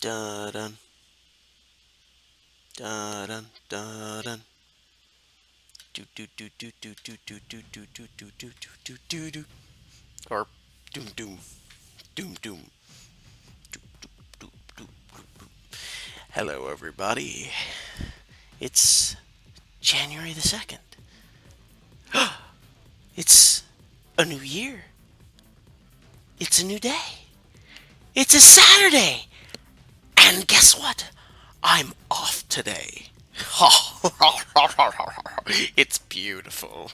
Dun dun dun dun dun dun. Do do do do do do do do do do do do do do do. Or doom doom doom doom. Hello, everybody. It's January the 2nd. It's a new year. It's a new day. It's a Saturday. And guess what? I'm off today. It's beautiful.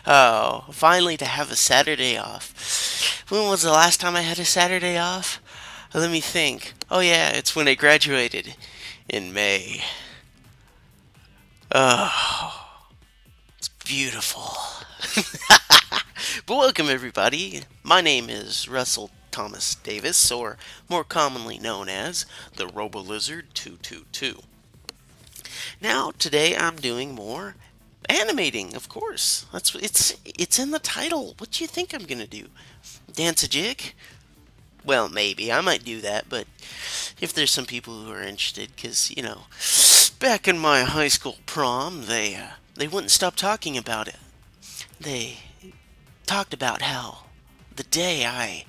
Oh, finally to have a Saturday off. When was the last time I had a Saturday off? Let me think. Oh, yeah, it's when I graduated in May. Oh, it's beautiful. But welcome, everybody. My name is Russell Thomas Davis, or more commonly known as the Robo-Lizard 222. Now, today I'm doing more animating, of course. It's in the title. What do you think I'm gonna do? Dance a jig? Well, maybe I might do that, but if there's some people who are interested, because back in my high school prom, they wouldn't stop talking about it. They talked about how the day I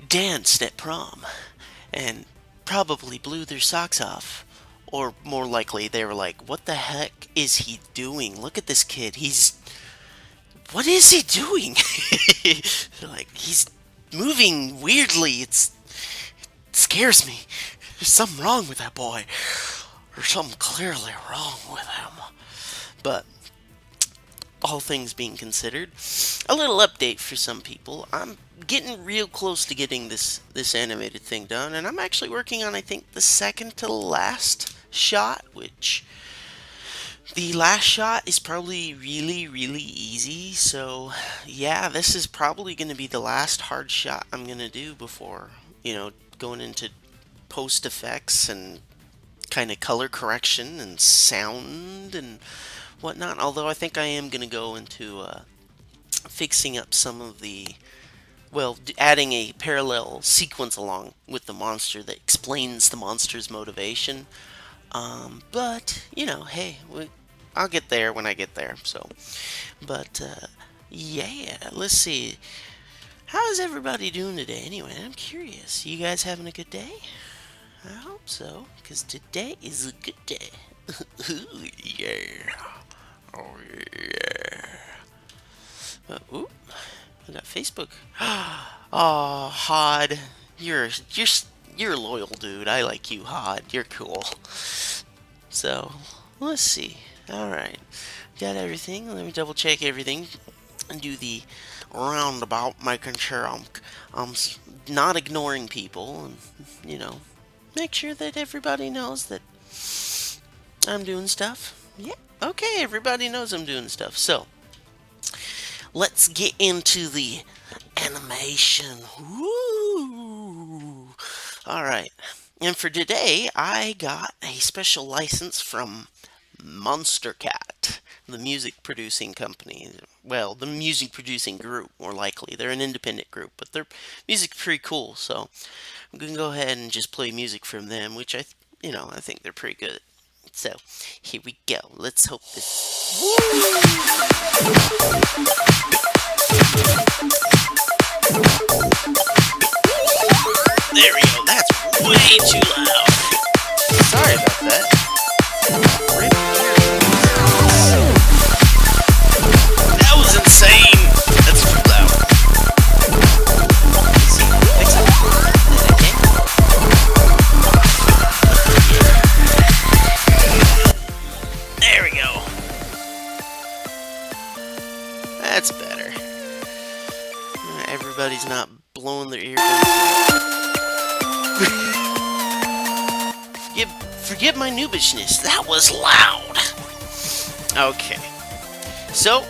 danced at prom and probably blew their socks off. Or more likely, they were like, what the heck is he doing? Look at this kid. What is he doing? They're like, he's moving weirdly. It scares me. There's something wrong with that boy. There's something clearly wrong with him. But all things being considered, a little update for some people. I'm getting real close to getting this animated thing done, and I'm actually working on, I think, the second to last shot, which the last shot is probably really, really easy. So yeah, this is probably going to be the last hard shot I'm going to do before, going into post effects and kind of color correction and sound and whatnot. Although I think I am going to go into fixing up some of adding a parallel sequence along with the monster that explains the monster's motivation. But hey, I'll get there when I get there. So, but yeah, let's see. How is everybody doing today? Anyway, I'm curious. You guys having a good day? I hope so, because today is a good day. Ooh, yeah. Oh yeah. Ooh, we got Facebook. Oh, Hod, you're a loyal dude. I like you, Hod. You're cool. So, let's see. All right, got everything. Let me double check everything and do the roundabout, making sure I'm not ignoring people, and make sure that everybody knows that I'm doing stuff. Yeah, okay, everybody knows I'm doing stuff. So, let's get into the animation. Woo! Alright, and for today, I got a special license from Monster Cat, the music producing company. Well, the music producing group, more likely. They're an independent group, but their music's pretty cool, so I'm going to go ahead and just play music from them, which I think they're pretty good. So, here we go. Let's hope this... There we go. That's way too loud. Sorry about that. That was insane. That's too loud. There we go. That's better. Everybody's not blowing their eardrums. Forgive my noobishness. That was loud. Okay. So,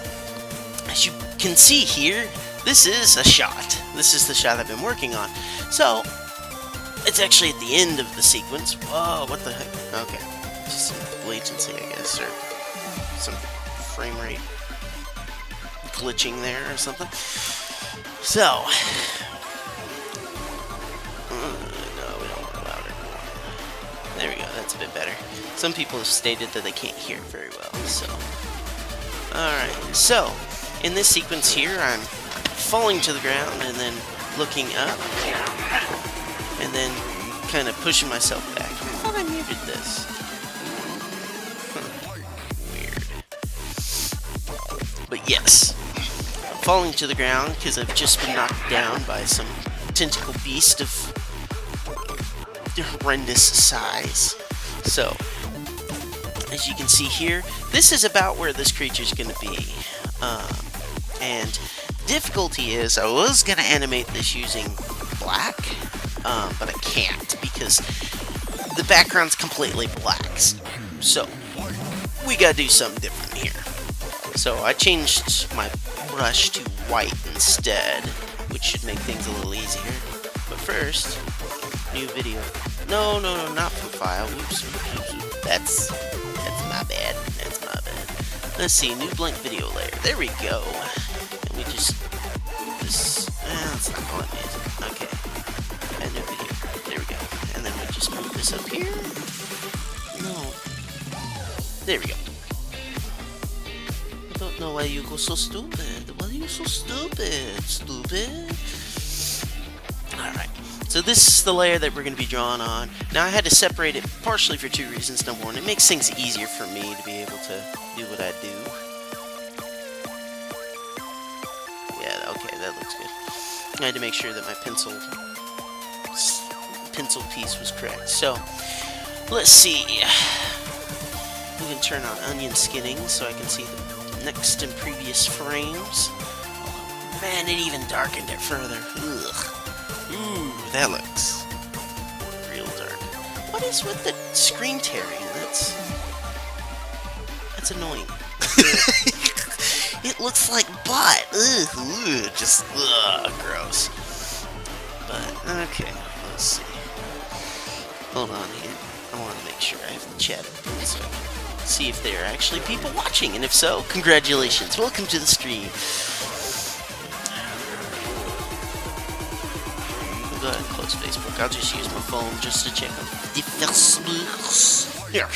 as you can see here, this is a shot. This is the shot I've been working on. So, it's actually at the end of the sequence. Whoa, what the heck? Okay. Just some latency, I guess, or some frame rate glitching there or something. So, no, we don't want that's a bit better. Some people have stated that they can't hear very well, so. Alright, so, in this sequence here, I'm falling to the ground and then looking up, and then kind of pushing myself back. I thought I muted this. Weird. But yes, I'm falling to the ground because I've just been knocked down by some tentacle beast of horrendous size. So, as you can see here, this is about where this creature's going to be. And difficulty is, I was going to animate this using black, but I can't because the background's completely black. So, we got to do something different here. So, I changed my brush to white instead, which should make things a little easier. But first, new video. No, not from file. Oops. That's my bad. That's my bad. Let's see, new blank video layer. There we go. And we just this. That's not going to okay. And new video. There we go. And then we just move this up here. No. There we go. I don't know why you go so stupid. Why are you so stupid? Stupid. Alright. So this is the layer that we're going to be drawing on. Now I had to separate it partially for two reasons. Number one, it makes things easier for me to be able to do what I do. Yeah, okay, that looks good. I had to make sure that my pencil piece was correct. So, let's see. We can turn on onion skinning so I can see the next and previous frames. Man, it even darkened it further. Ugh. Ooh, that looks real dark. What is with the screen tearing? That's annoying. It looks like butt. Ugh, just gross. But okay, let's see. Hold on here. I want to make sure I have the chat open so I can see if there are actually people watching, and if so, congratulations. Welcome to the stream. Go ahead and close Facebook. I'll just use my phone just to check on the Facebooks. Here.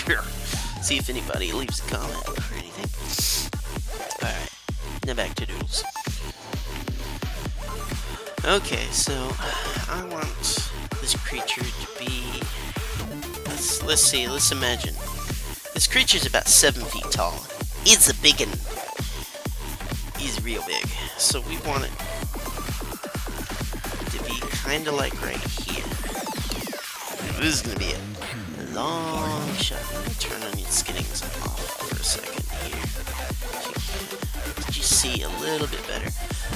See if anybody leaves a comment or anything. Alright, now back to doodles. Okay, so I want this creature to be... Let's see, let's imagine. This creature's about 7 feet tall. It's a big one. He's real big. So we want it kind of like right here. This is going to be a long shot. Let me turn on your skinnings off for a second here. Did you see a little bit better?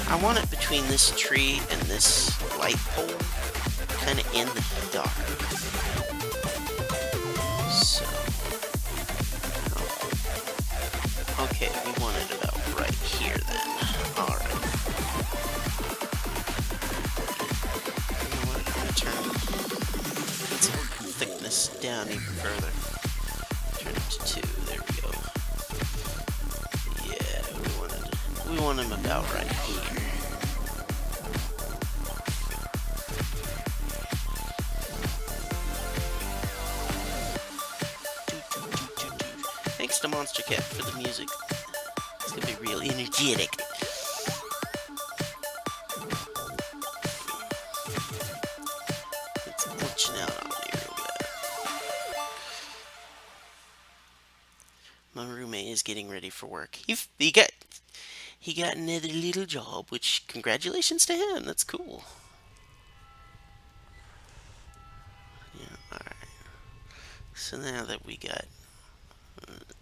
I want it between this tree and this light pole, kind of in the dark. So, okay, we want it about right here then. Alright. Thickness down even further. Turn it to 2. There we go. Yeah, we want him about right here. Thanks to Monster Cat for the music. It's gonna be real energetic. It's glitching out on me real bad. My roommate is getting ready for work. He got another little job, which congratulations to him. That's cool. Yeah, alright. So now that we got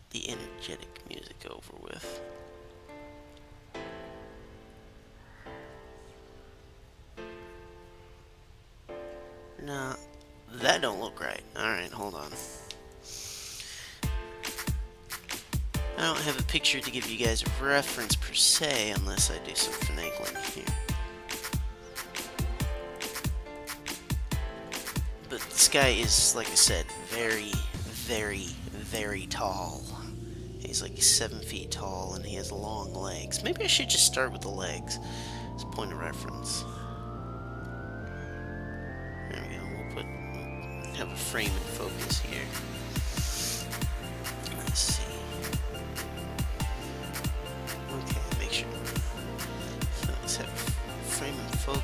the energetic music over with. No, that don't look right. Alright, hold on. I don't have a picture to give you guys a reference per se unless I do some finagling here. But this guy is, like I said, very, very, very tall. He's like 7 feet tall and he has long legs. Maybe I should just start with the legs as a point of reference. There we go. We'll have a frame in focus here.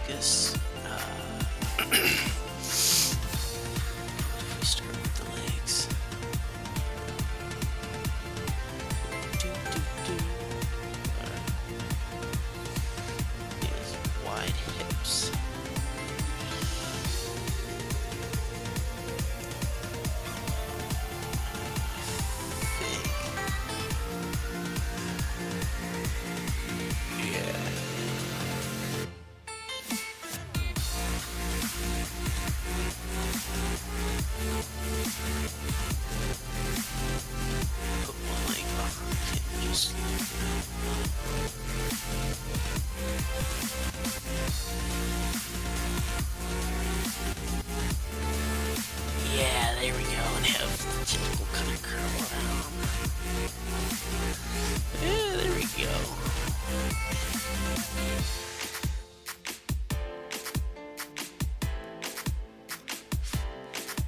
focus. We start with the legs. Yes, wide hips. Put one leg behind him, just yeah, there we go, and have the typical kind of curl around. Yeah, there we go.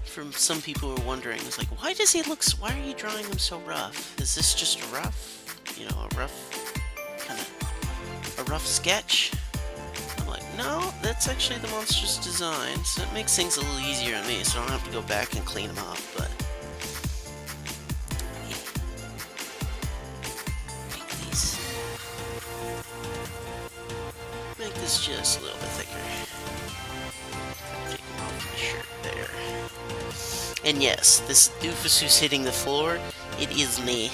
From some people were wondering, it's like, why does he look? Why are you drawing him so rough? Is this just rough? You know, a rough kind of a rough sketch? I'm like, no, that's actually the monster's design, so it makes things a little easier on me, so I don't have to go back and clean them up. But make this just a little bit thicker. Take off my shirt there. And yes, this doofus who's hitting the floor, it is me.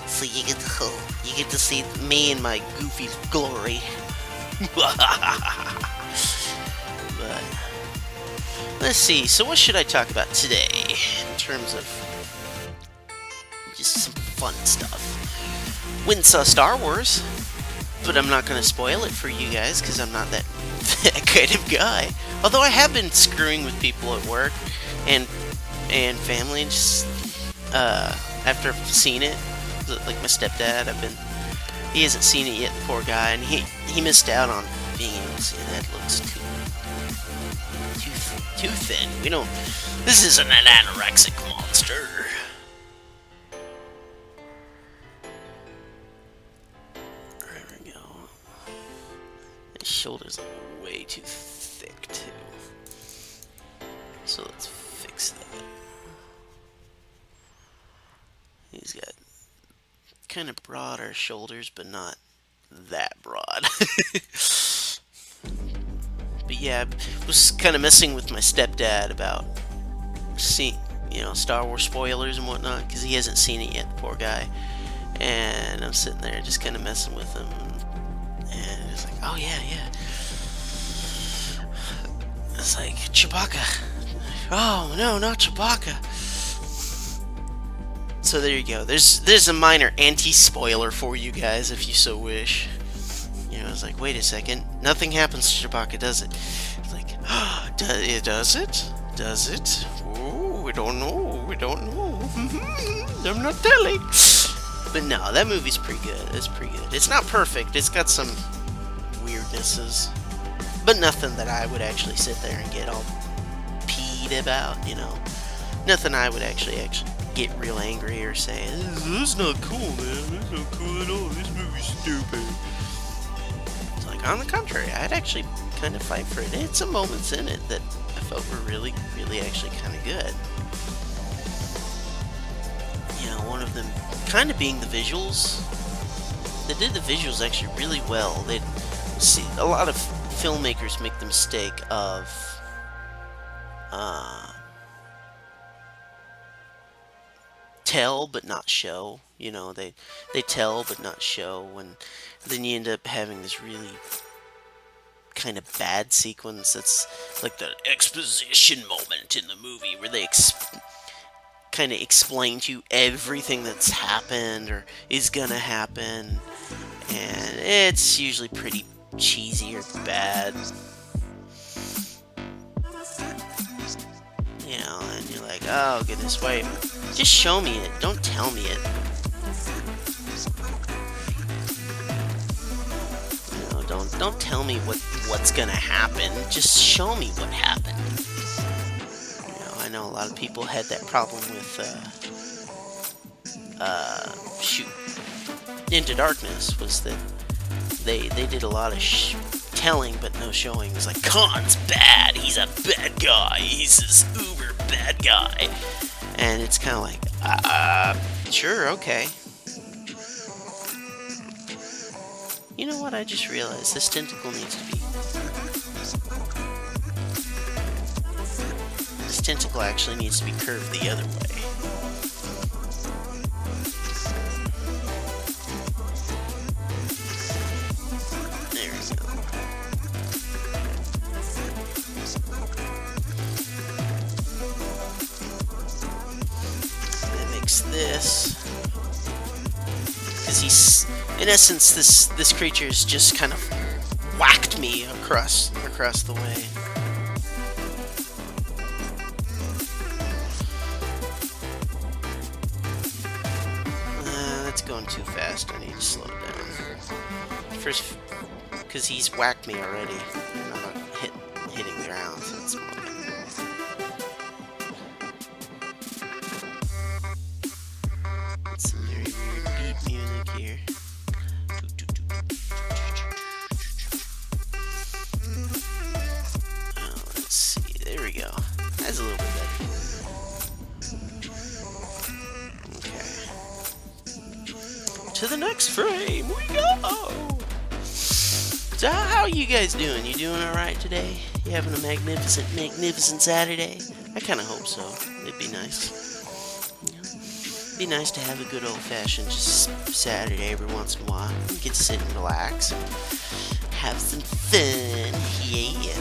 So you get to see me in my goofy glory. But let's see. So what should I talk about today in terms of just some fun stuff? Went and saw Star Wars, but I'm not going to spoil it for you guys because I'm not that kind of guy. Although I have been screwing with people at work and family, just after I've seen it, like my stepdad, he hasn't seen it yet, the poor guy, and he missed out on being able to see it. That looks too thin. This isn't an anorexic monster. There we go. His shoulders are way too thick too. So let's fix that. He's got kind of broader shoulders, but not that broad. But yeah, I was kind of messing with my stepdad about seeing, Star Wars spoilers and whatnot, because he hasn't seen it yet, the poor guy. And I'm sitting there just kind of messing with him, and he's like, "Oh yeah." It's like Chewbacca. Oh no, not Chewbacca. So there you go. There's a minor anti-spoiler for you guys if you so wish. I was like, wait a second, nothing happens to Chewbacca, does it? It's like, does it? Does it? Oh, we don't know. I'm not telling. But no, that movie's pretty good. It's pretty good. It's not perfect. It's got some weirdnesses, but nothing that I would actually sit there and get all peed about. Nothing I would actually get real angry or say, "This is not cool, man. This is not cool at all. This movie's stupid." It's like, on the contrary, I'd actually kind of fight for it. It's some moments in it that I felt were really, really actually kind of good. One of them kind of being the visuals. They did the visuals actually really well. They see a lot of filmmakers make the mistake of tell but not show. They tell but not show, and then you end up having this really kind of bad sequence that's like the exposition moment in the movie where they kind of explain to you everything that's happened or is gonna happen, and it's usually pretty cheesy or bad. And you're like, oh goodness, wait, just show me it, don't tell me it. Don't tell me what's gonna happen, just show me what happened. I know a lot of people had that problem with Into Darkness, was that they did a lot of telling but no showing. It's like, Khan's bad. He's a bad guy. He's this uber bad guy. And it's kind of like, sure, okay. You know what? I just realized this tentacle needs to be. This tentacle actually needs to be curved the other way. There we go. Mix this, because he's, in essence, this creature's just kind of whacked me across the way. That's going too fast. I need to slow it down. First, because he's whacked me already, and I'm not hitting the ground. So it's more. Some very weird beat music here. Oh, let's see. There we go. That's a little bit better. Okay. To the next frame we go. So how are you guys doing? You doing alright today? You having a magnificent Saturday? I kind of hope so. It'd be nice. Be nice to have a good old-fashioned just Saturday every once in a while. You get to sit and relax and have some fun, yeah.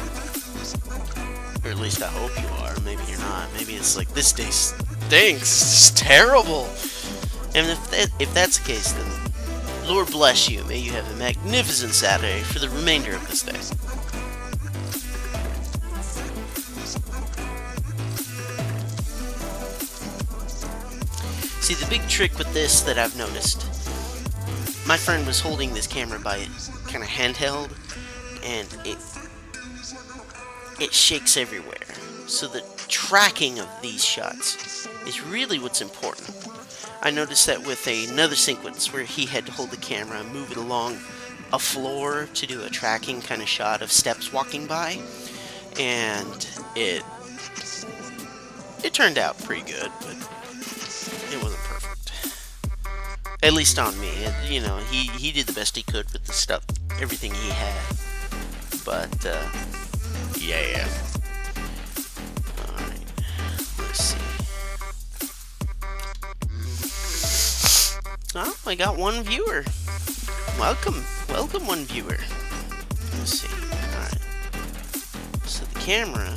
Or at least I hope you are. Maybe you're not. Maybe it's like, this day stinks. It's terrible. And if that's the case, then Lord bless you. May you have a magnificent Saturday for the remainder of this day. See, the big trick with this that I've noticed, my friend was holding this camera by kind of handheld, and it shakes everywhere. So the tracking of these shots is really what's important. I noticed that with another sequence where he had to hold the camera and move it along a floor to do a tracking kind of shot of steps walking by, and it turned out pretty good, but it wasn't perfect. At least on me. You know, he did the best he could with the stuff, everything he had. But, yeah. Alright. Let's see. Oh, I got one viewer. Welcome, one viewer. Let's see. Alright. So the camera,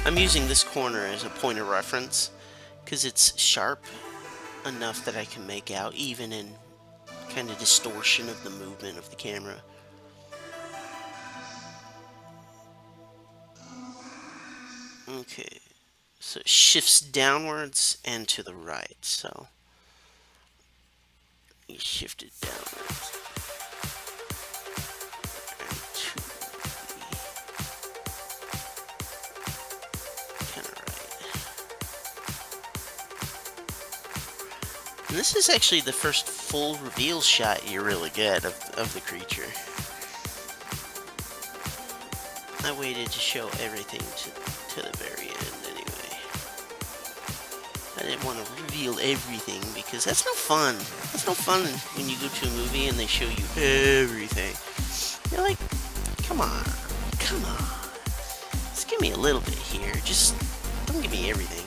I'm using this corner as a point of reference, because it's sharp enough that I can make out even in kind of distortion of the movement of the camera. Okay, so it shifts downwards and to the right, so you shift it downwards and to the kind of right. And this is actually the first full reveal shot you really get of the creature. I waited to show everything to the very end anyway. I didn't want to reveal everything because that's no fun. That's no fun when you go to a movie and they show you everything. You're like, come on. Just give me a little bit here. Just don't give me everything.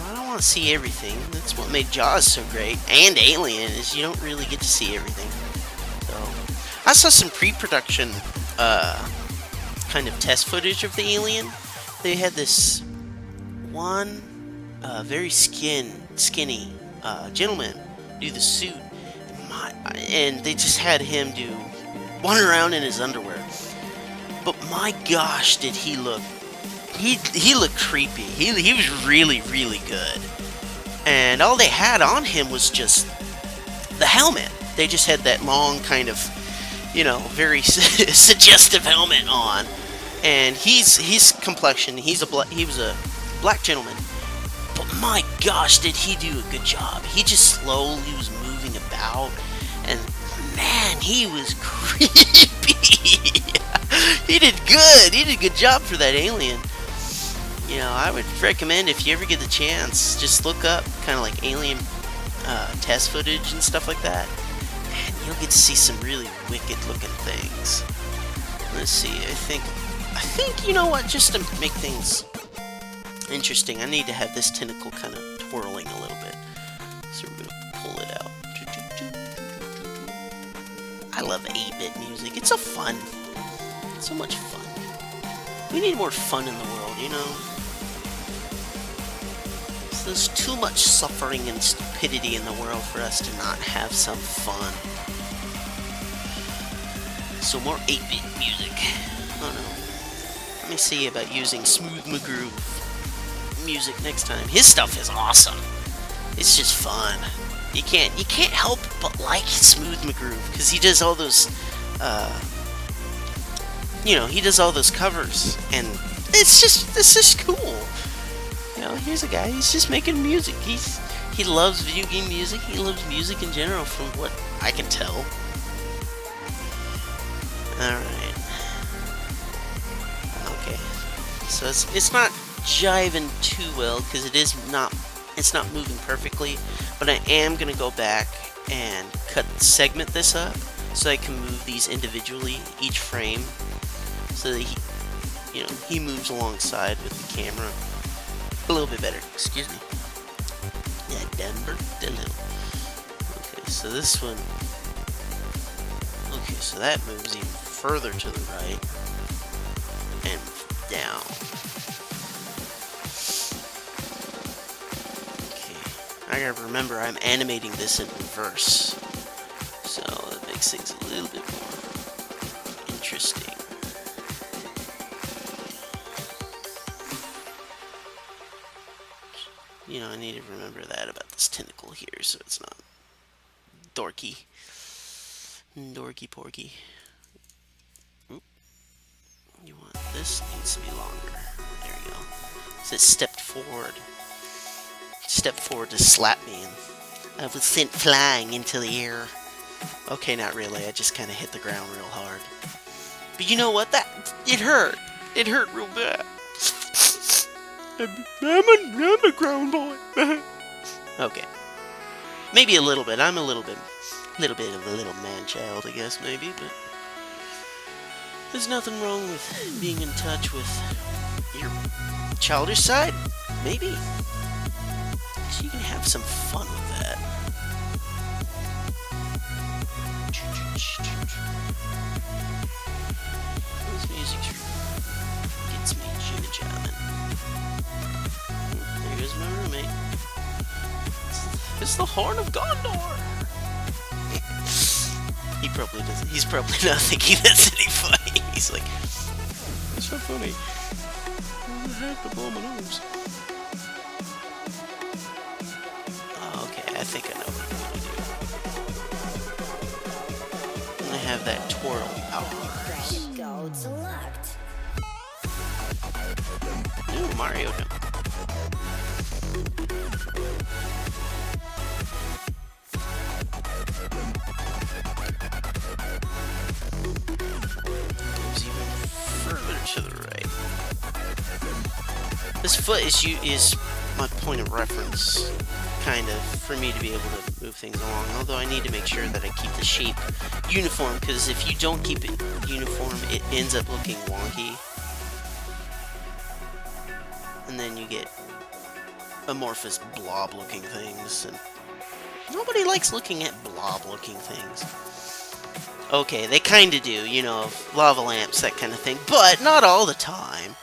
I want to see everything. That's what made Jaws so great, and Alien, is you don't really get to see everything. So I saw some pre-production kind of test footage of the Alien. They had this one very skinny gentleman do the suit, and they just had him wander around in his underwear. But my gosh, did he look! He looked creepy. He was really, really good. And all they had on him was just the helmet. They just had that long kind of, very suggestive helmet on. And his complexion, he was a black gentleman. But my gosh, did he do a good job. He just slowly was moving about, and man, he was creepy. He did good. He did a good job for that alien. You know, I would recommend if you ever get the chance, just look up kind of like alien test footage and stuff like that, and you'll get to see some really wicked looking things. Let's see. I think you know what? Just to make things interesting, I need to have this tentacle kind of twirling a little bit. So we're gonna pull it out. I love 8-bit music. It's so much fun. We need more fun in the world, you know? So there's too much suffering and stupidity in the world for us to not have some fun. So more 8-bit music. Oh no. Let me see about using Smooth McGroove music next time. His stuff is awesome. It's just fun. You can't help but like Smooth McGroove because he does all those he does all those covers, and it's just cool. You know, here's a guy, he's just making music. He loves video game music. He loves music in general, from what I can tell. Alright. Okay. So it's not jiving too well because it's not moving perfectly, but I am gonna go back and segment this up so I can move these individually, each frame, so that he moves alongside with the camera a little bit better. Excuse me. Yeah, Denver, a little. Okay, so this one. Okay, so that moves even further to the right and down. I gotta remember I'm animating this in reverse, so it makes things a little bit more interesting. You know, I need to remember that about this tentacle here, so it's not dorky porky. Oop. You want this needs to be longer. There you go. So it stepped forward. Step forward to slap me, and I was sent flying into the air. Okay, not really. I just kind of hit the ground real hard. But you know what? It hurt. It hurt real bad. I'm a grown boy. Okay. Maybe a little bit. I'm a little bit of a little man-child, I guess, maybe, but there's nothing wrong with being in touch with your childish side. Maybe. So you can have some fun with that. This music gets me jimmy-jamming. There goes my roommate. It's the Horn of Gondor! He's probably not thinking that's any funny. He's like, it's not funny. I have to blow my nose. I think I know what I'm gonna do. I'm gonna have that twirl powers. Ooh, Mario jump. Goes even further to the right. This foot is my point of reference, kind of, for me to be able to move things along, although I need to make sure that I keep the shape uniform, because if you don't keep it uniform, it ends up looking wonky, and then you get amorphous blob looking things, and nobody likes looking at blob looking things. Okay, they kinda do, you know, lava lamps, that kind of thing, but not all the time.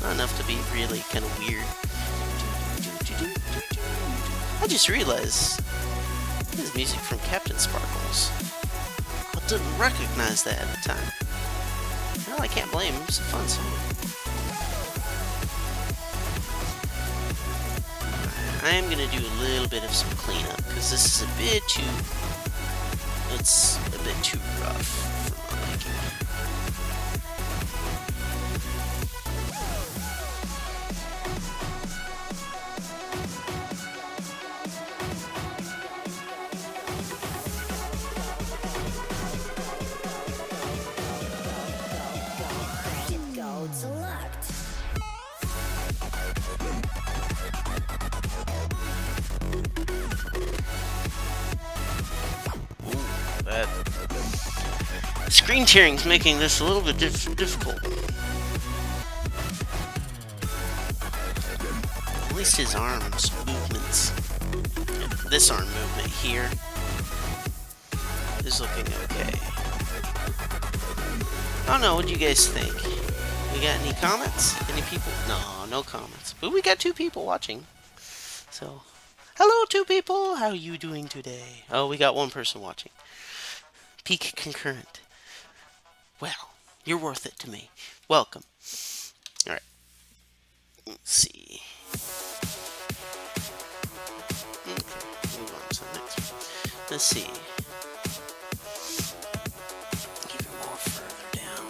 Not enough to be really kind of weird. I just realized this is music from Captain Sparkles. I didn't recognize that at the time. Well, I can't blame him. It's a fun song. I am gonna do a little bit of some cleanup because this is a bit too. It's a bit too rough for my liking. Screen tearing's making this a little bit difficult. At least his arms movements. This arm movement here is looking okay. I don't know, what do you guys think? We got any comments? Any people? No comments. But we got 2 people watching. So, hello 2 people, how are you doing today? Oh, we got 1 person watching. Peak concurrent. Well, you're worth it to me. Welcome. Alright. Let's see. Okay, move on to the next one. Let's see. Keep it more further down.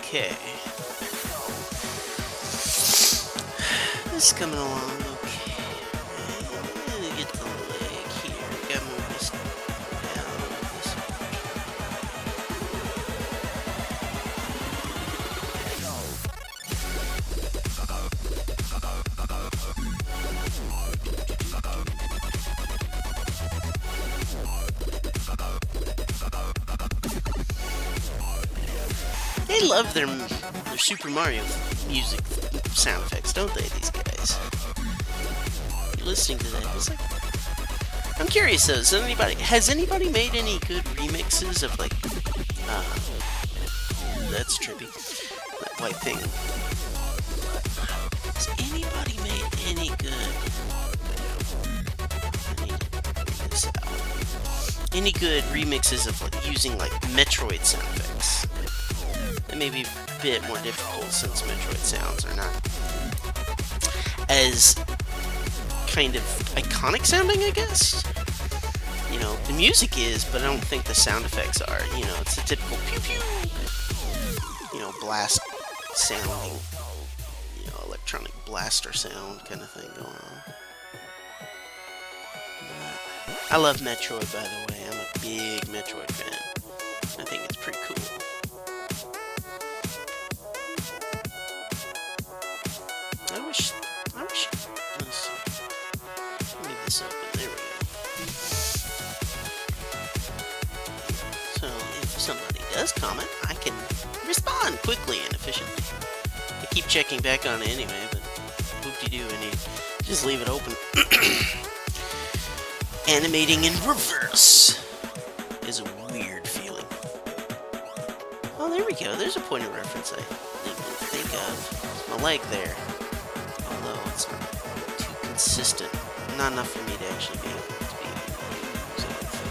Okay. This is coming along okay. Get the leg here. Gotta move this down. They love their Super Mario music sound effects, don't they, these guys? You're listening to that. It's like, I'm curious though, has anybody made any good remixes of like, that's trippy, that white thing. Has anybody made any good, I need to figure this out. Any good remixes of like using like Metroid sound effects? It may be a bit more difficult since Metroid sounds are not as kind of iconic sounding, I guess. You know, the music is, but I don't think the sound effects are. You know, it's a typical pew pew, you know, blast sounding, you know, electronic blaster sound kind of thing going on. But I love Metroid, by the way. I'm a big Metroid fan. I think it's pretty cool. Let's see. Leave this open. There we go. So, if somebody does comment, I can respond quickly and efficiently. I keep checking back on it anyway, but whoop-de-doo, and you just leave it open. Animating in reverse is a weird feeling. Oh, there we go. There's a point of reference I didn't really think of. It's my leg there. Although it's not too consistent. Not enough for me to actually be able to use it, I don't think.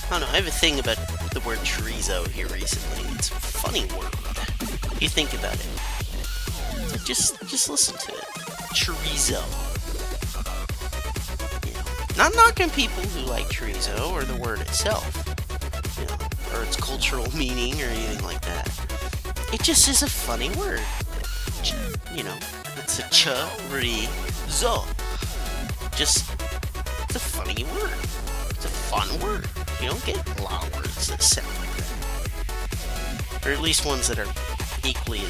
I don't know, I have a thing about the word chorizo here recently. It's a funny word. If you think about it. So just listen to it. Chorizo. You know, not knocking people who like chorizo or the word itself. You know, or its cultural meaning or anything like that. It just is a funny word. You know, it's a chorizo. Just, it's a funny word. It's a fun word. You don't get a lot of words that sound like that. Or at least ones that are equally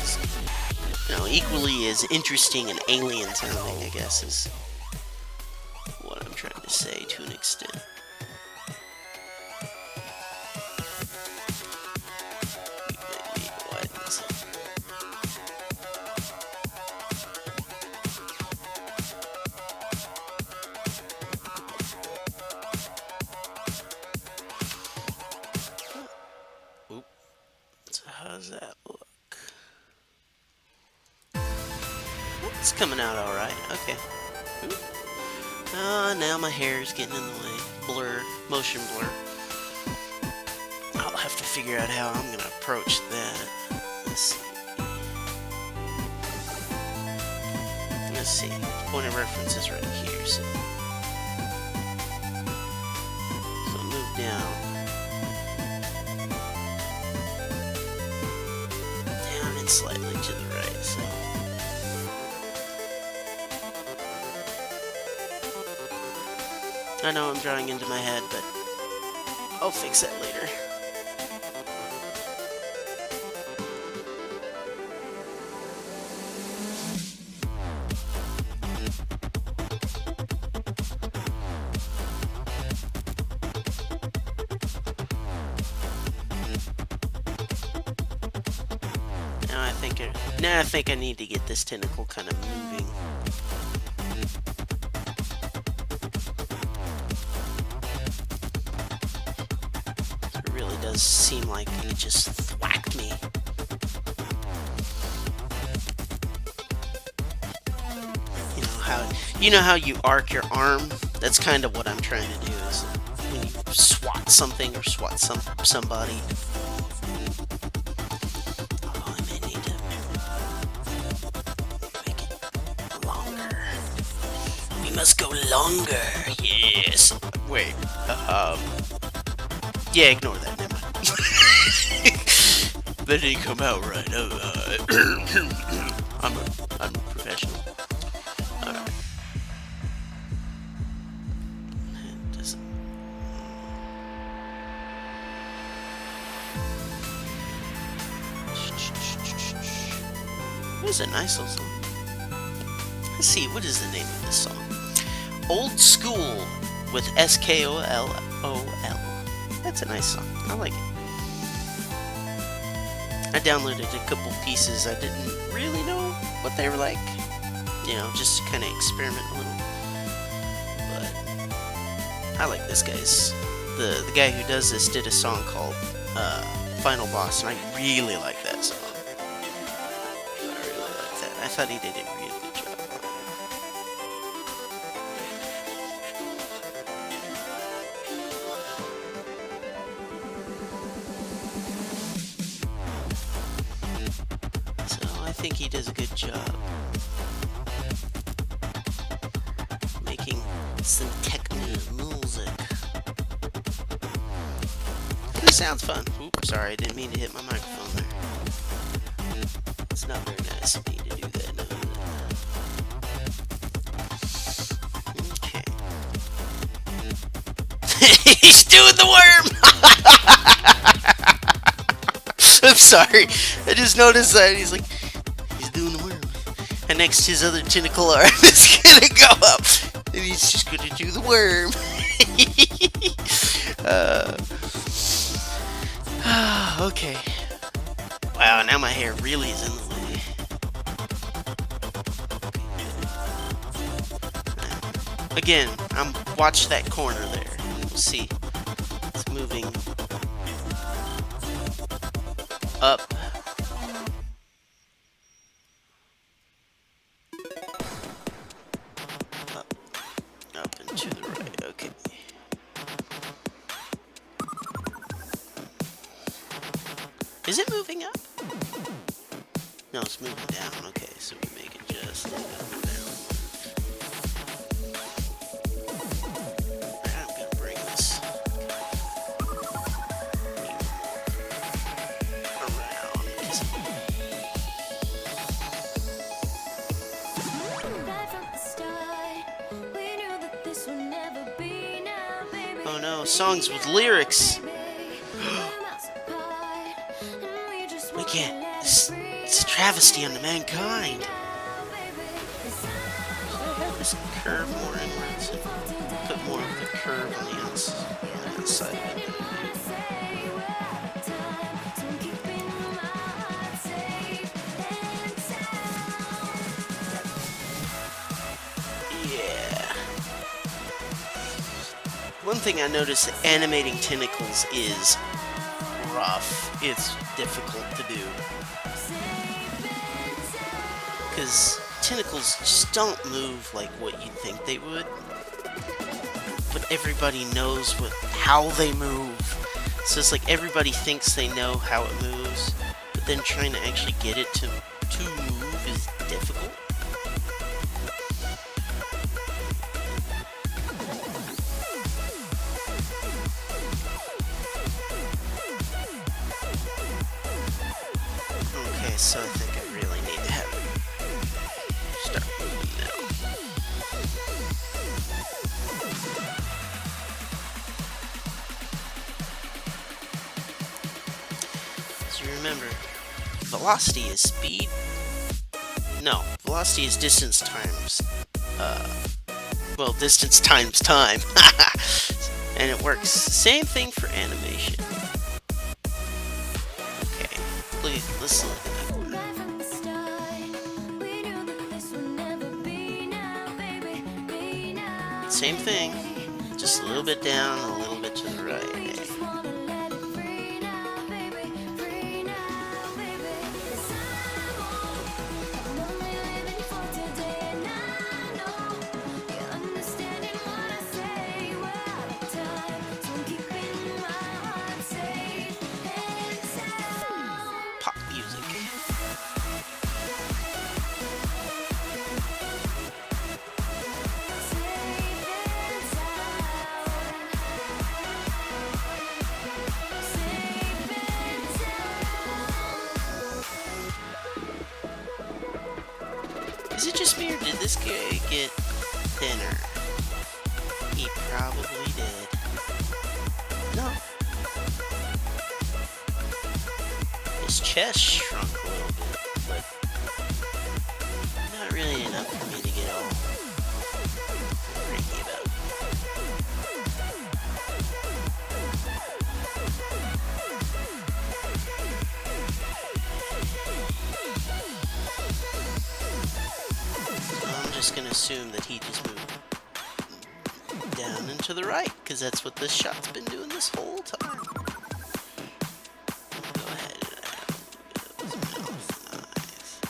as interesting and alien sounding, I guess, is what I'm trying to say to an extent. Maybe widen this up. How's that look? It's coming out alright, okay. Ah, now my hair is getting in the way. Blur, motion blur. I'll have to figure out how I'm gonna approach that. Let's see. Let's see. Point of reference is right here, so move down. Down and slightly to the right, so. I know I'm drawing into my head, but I'll fix that later. Now I think I need to get this tentacle kind of moving. It really does seem like it just thwacked me. You know how you arc your arm? That's kind of what I'm trying to do. Is when you swat something or swat somebody. Must go longer. Yes. Wait. Yeah, ignore that. Never mind. That didn't come out right. I'm a professional. All right. This is a nice little song. Let's see. What is the name of this song? Old School with SKOLOL. That's a nice song. I like it. I downloaded a couple pieces. I didn't really know what they were like. You know, just to kind of experiment a little. But I like this guy's. The guy who does this did a song called Final Boss, and I really like that song. I really like that. I thought he did it really good job. I think he does a good job making some techno music. It sounds fun. Oops, sorry, I didn't mean to hit my microphone there. It's not very nice of me to do that. No. Okay. He's doing the worm! I'm sorry. I just noticed that. He's like, doing the worm. And next his other tentacle arm is gonna go up. And he's just gonna do the worm. Okay. Wow, now my hair really is in the way. Again, watch that corner there. We'll see. It's moving up. Up and to the right. Okay. Is it moving up? No, it's moving down. Okay, so we make it just down. I'm gonna bring this around. Oh no, songs with lyrics. We can't. It's a travesty on mankind. Just curve more inwards. Put more of the curve on the outside of it. Yeah. One thing I noticed animating tentacles is rough. It's difficult to do. Because tentacles just don't move like what you'd think they would. But everybody knows how they move. So it's like everybody thinks they know how it moves, but then trying to actually get it to move is difficult. Okay, so I think I really need to have it start moving now. So remember, velocity is speed. No, velocity is distance times. Distance times time. And it works. Same thing for animation. Okay, let's look at that one. Same thing, just a little bit down, a little bit to the right. Pop music. Is it just me or did this guy get thinner? He probably did. No. His chest shrunk a little bit, but not really enough for me to get all freaky about. So I'm just gonna assume that he just moved down and to the right, because that's what this shot's been doing this whole time. Go ahead and those mouth eyes.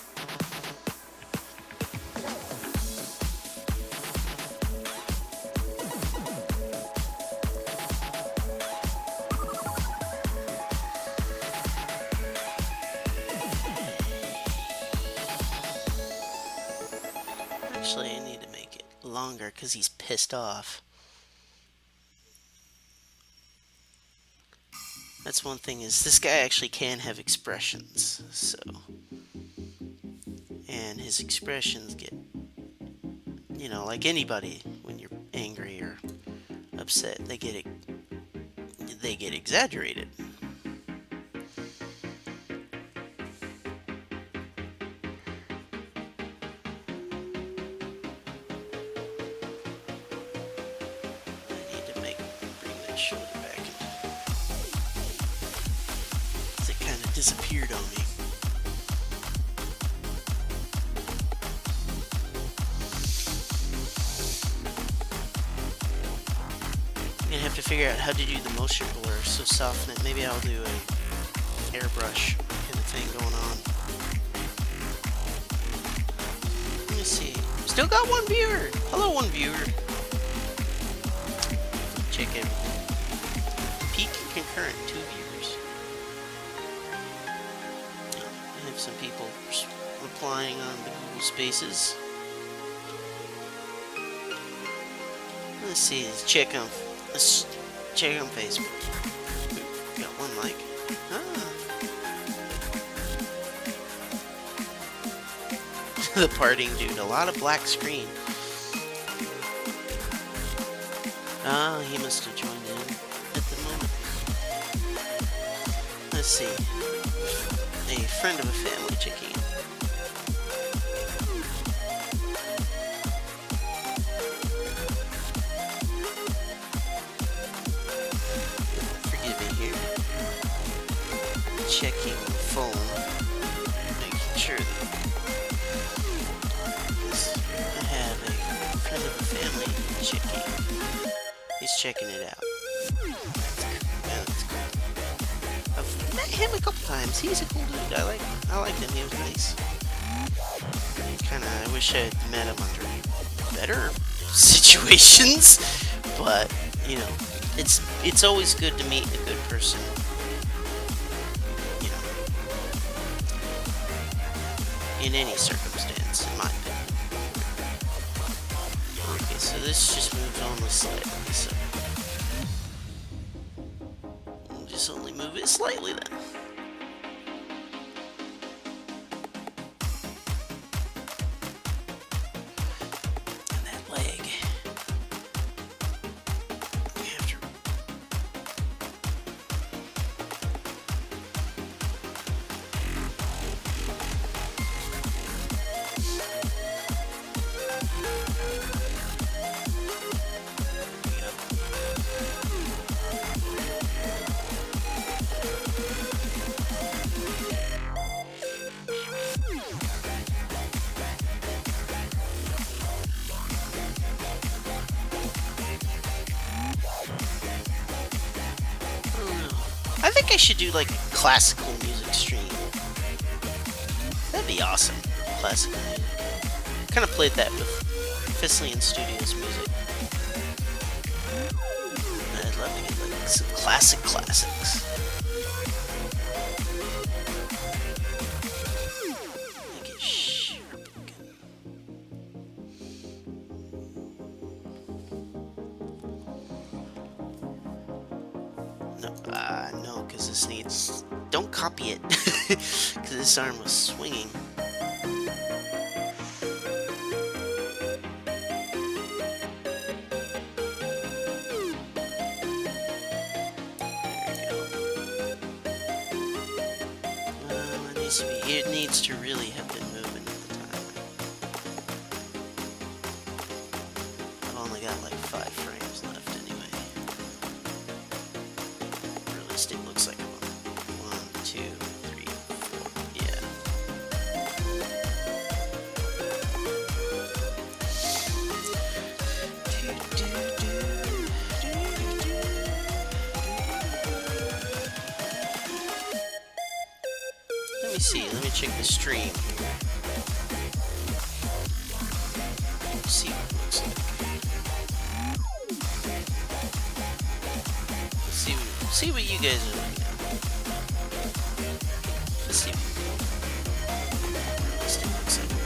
Actually, I need to make it longer because he's pissed off. That's one thing, is this guy actually can have expressions, so. And his expressions get, like anybody, when you're angry or upset, they get exaggerated. I need to bring that shoulder back. It kind of disappeared on me. I'm gonna have to figure out how to do the motion blur, so soften it. Maybe I'll do a airbrush kind of thing going on. Let me see. Still got one viewer. Hello, one viewer. Check everything. Peak concurrent, 2 viewers. I have some people replying on the Google Spaces. Let's see. Let's check on Facebook. Got one like. The partying dude. A lot of black screen. He must have joined in at the moment. Let's see. A friend of a family checking in. Forgive me here. Checking the phone. Making sure that I have a friend of a family checking. He's checking it out. That's cool. I've met him a couple times. He's a cool dude. I like him. He was nice. I wish I had met him under better situations, but you know, it's always good to meet a good person. You know, in any circumstance, in my opinion. Okay, so this just moves on slightly, so we'll just only move it slightly then. And that leg. We have to. I think I should do like a classical music stream. That'd be awesome. Classical music. Kind of played that with Fislian Studios music. I'd love to get like some classics. Make it sharp again. No, because this needs. Don't copy it, because this arm was swinging. It needs to really have been moving at the time. I've only got like 5 frames left anyway. Realistic looks like I'm on 1, 2, 3, 4. Yeah. Let me see. Let me check the stream here. Let's see what it looks like. Let's see what you guys are looking at. Let's see what this thing looks like. 1,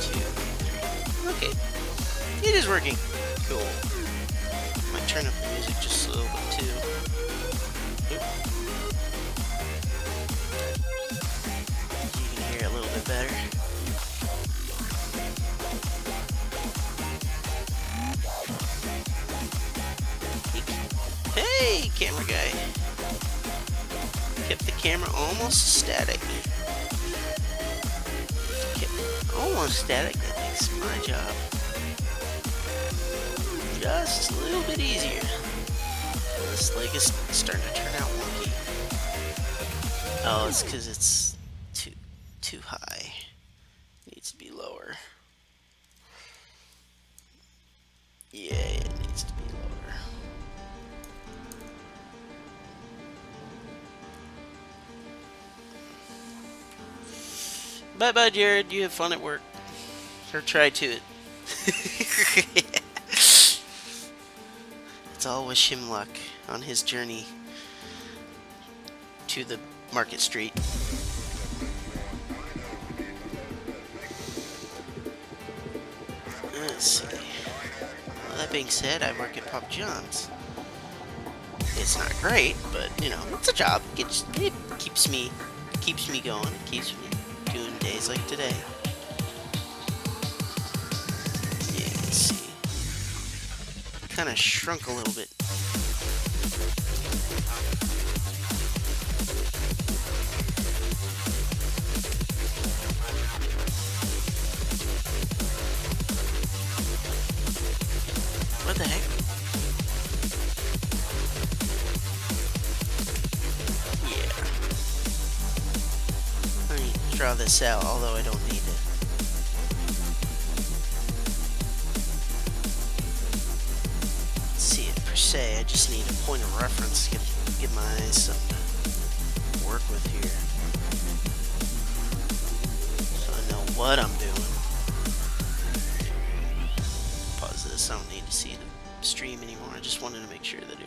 2, 3. Okay. It is working. Cool. Might turn up the music just a little bit too. A little bit better. Hey, camera guy. Kept the camera almost static. Kept almost static. That makes my job just a little bit easier. This leg is starting to turn out wonky. Oh, it's because it's too high. Needs to be lower. Yeah, it needs to be lower. Bye bye, Jared. You have fun at work. Or try to it. Let's all wish him luck on his journey to the Market Street. Let's see. Well, that being said, I work at Papa John's. It's not great, but you know, it's a job. It keeps me going. It keeps me doing days like today. Yeah, let's see. Kind of shrunk a little bit. What the heck? Yeah. Let me draw this out, although I don't need it. Let's see it per se, I just need a point of reference to give my eyes something to work with here. So I know what I'm doing. Pause this. I don't need to see the stream anymore. I just wanted to make sure that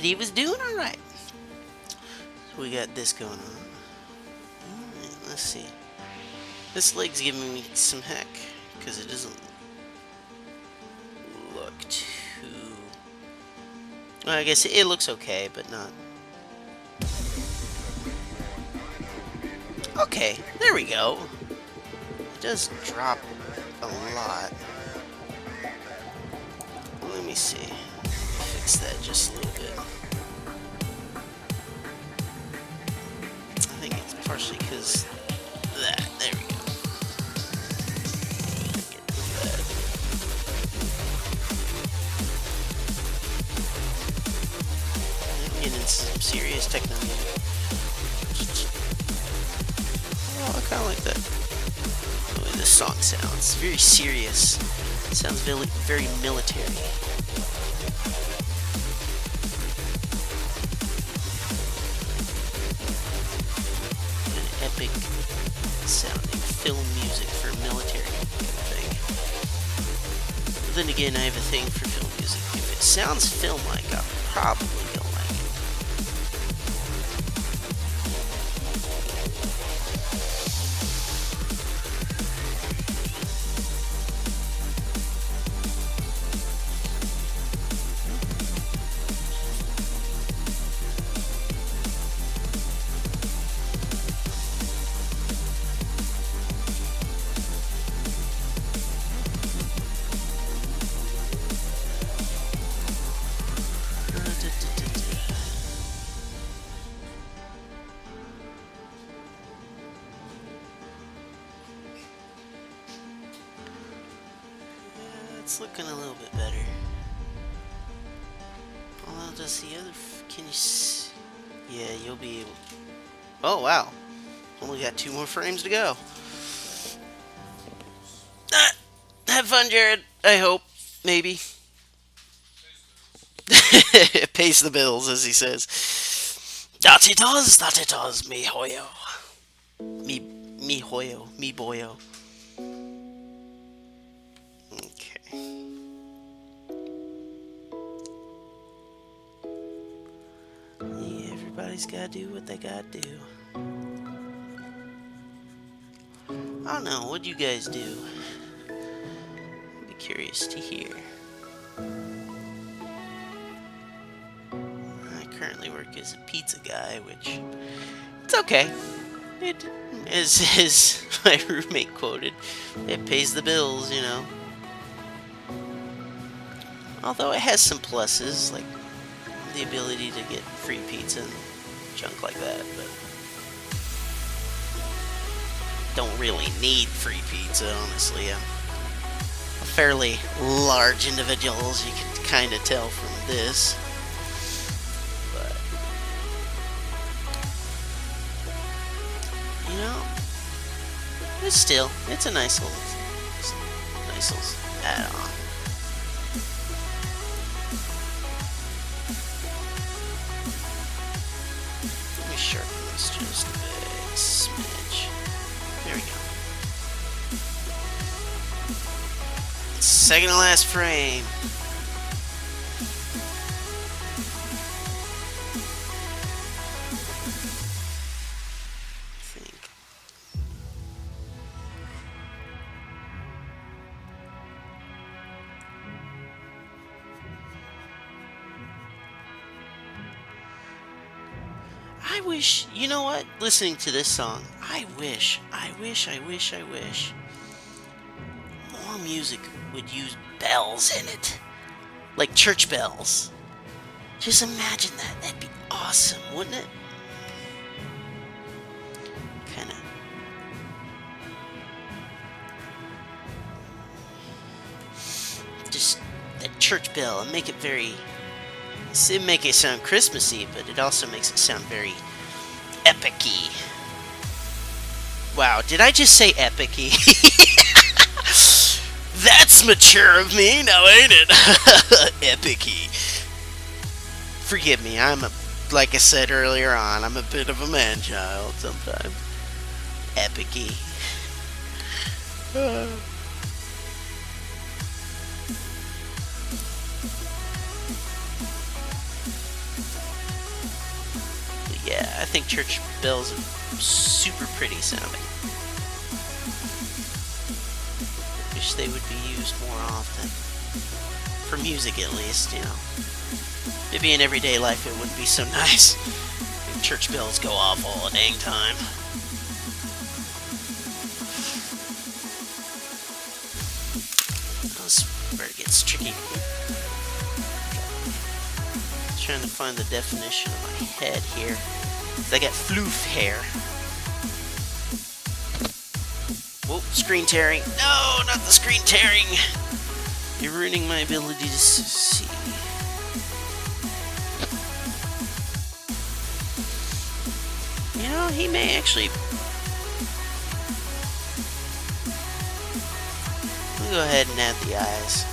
he was doing all right. So we got this going on. All right, let's see. This leg's giving me some heck because it doesn't look too. Well, I guess it looks okay, but not. Okay, there we go. It does drop a lot. Let me see. Fix that just a little bit. I think it's partially because that. There we go. Get that. I'm getting some serious techno music. Oh, I kind of like that. The way this song sounds. Very serious. It sounds very, very military. An epic sounding film music for military kind of thing. But then again, I have a thing for film music. If it sounds film-like, I'll probably don't like it. It's looking a little bit better. Although, does the other... Can you see? Yeah, you'll be able... Oh, wow. Only got 2 more frames to go. Have fun, Jared. I hope. Maybe. Pays the bills, as he says. That it does, me hoyo. Me hoyo, me boyo. Okay. Yeah, everybody's gotta do what they gotta do. I don't know, what do you guys do? I'd be curious to hear. I currently work as a pizza guy, which it's okay. It, as my roommate quoted, it pays the bills, you know. Although it has some pluses, like the ability to get free pizza and junk like that, but don't really need free pizza, honestly. I'm a fairly large individual, as you can kind of tell from this. But, you know, it's a nice little add-on. Let me sharpen this just a bit, smidge. There we go. Second to last frame. I think. I wish, you know what? Listening to this song, I wish more music would use bells in it. Like church bells. Just imagine that. That'd be awesome, wouldn't it? Kinda. Just that church bell and make it very... It make it sound Christmassy, but it also makes it sound very epic-y. Wow, did I just say epic-y? That's mature of me, now ain't it? Epic-y. Forgive me, like I said earlier on, I'm a bit of a man-child sometimes. Epic-y. But yeah, I think church bells are super pretty sounding. Wish they would be used more often. For music at least, you know. Maybe in everyday life it wouldn't be so nice. If church bells go off all the dang time. This is where it gets tricky. Trying to find the definition of my head here. I got floof hair. Whoa, screen tearing. No, not the screen tearing. You're ruining my ability to see. You know, he may actually... We'll go ahead and add the eyes.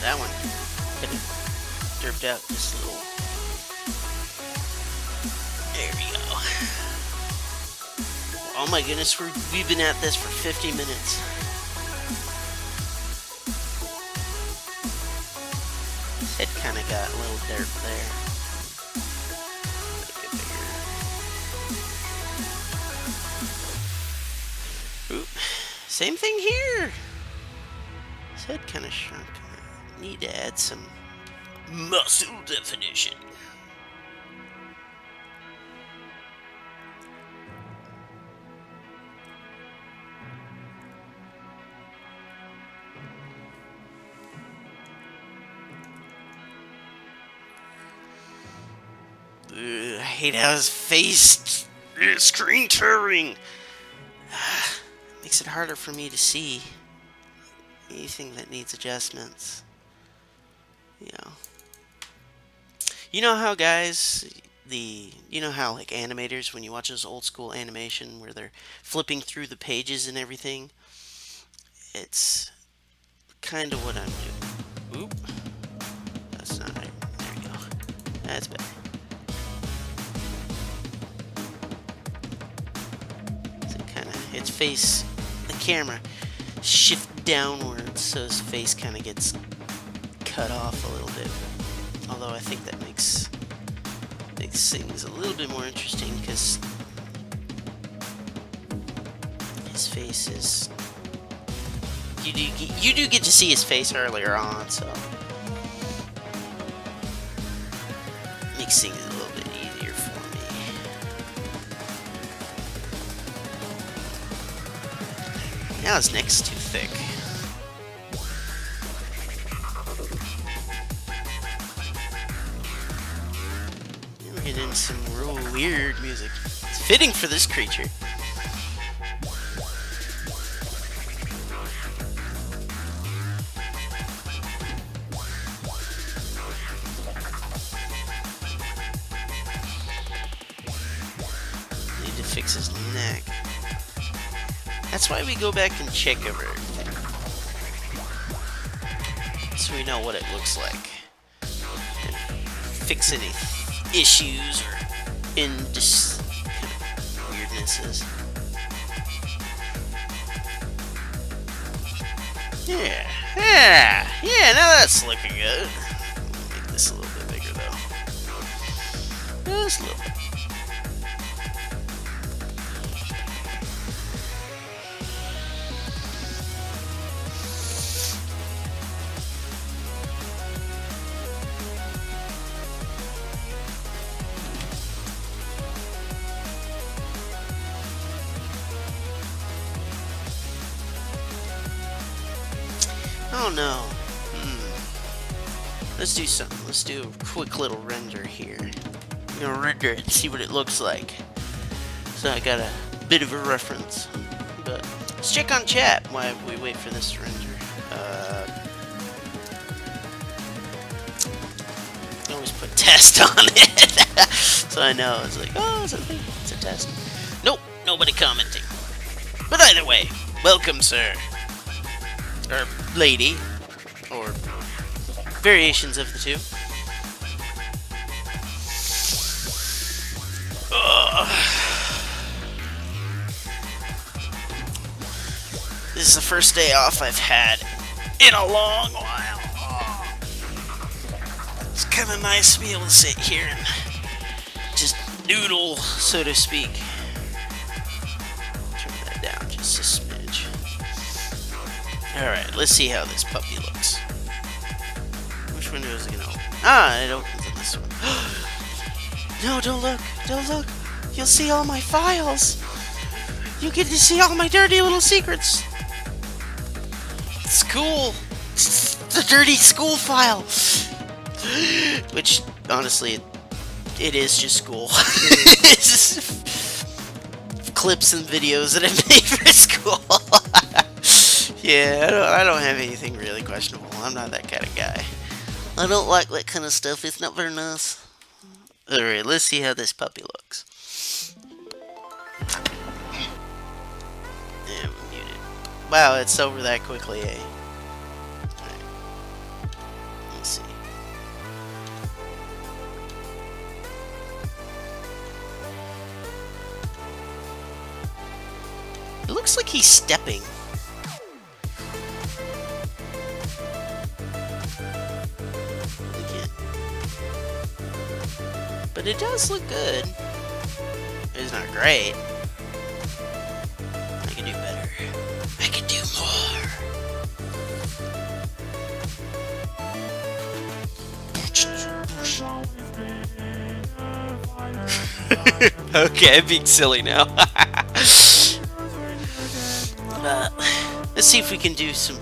That one could have derped out just a little. There we go. Oh my goodness, we've been at this for 50 minutes. His head kind of got a little derp there. Oop. Same thing here. His head kind of shrunk. Need to add some muscle definition. Ugh, I hate how his face is screen tearing. Makes it harder for me to see anything that needs adjustments. You know how guys, you know how like animators, when you watch those old school animation where they're flipping through the pages and everything, it's kind of what I'm doing. Oop, that's not right. There we go. That's better. So kind of its face, the camera shift downwards, so his face kind of gets cut off a little bit. Although I think that makes things a little bit more interesting because his face is... You do get to see his face earlier on, so it makes things a little bit easier for me. Now his neck's too thick. In some real weird music. It's fitting for this creature. Need to fix his neck. That's why we go back and check over everything, so we know what it looks like and fix any issues or just kind of weirdnesses. Yeah, now that's looking good. Make this a little bit bigger though. Just a little bit. Oh no. Let's do something. Let's do a quick little render here. I'm gonna render it and see what it looks like. So I got a bit of a reference. Go but let's check on chat while we wait for this to render. I always put test on it, so I know it's like, oh, it's a test. Nope, nobody commenting. But either way, welcome, sir, or lady, or variations of the two. This is the first day off I've had in a long while. It's kind of nice to be able to sit here and just noodle, so to speak. Turn that down just a smidge. Alright, let's see how this puppy looks. Which window is it going to open? Ah, it opens in this one. No, don't look. Don't look. You'll see all my files. You get to see all my dirty little secrets. School. It's the dirty school file. Which, honestly, it is just school. It's just clips and videos that I've made for school. Yeah, I don't have anything really questionable. I'm not that kind of guy. I don't like that kind of stuff. It's not very nice. Alright, let's see how this puppy looks. Yeah, we're muted. Wow, it's over that quickly, eh? Alright. Let's see. It looks like he's stepping. But it does look good. It's not great. I can do better. I can do more. Okay, I'm being silly now. Let's see if we can do some...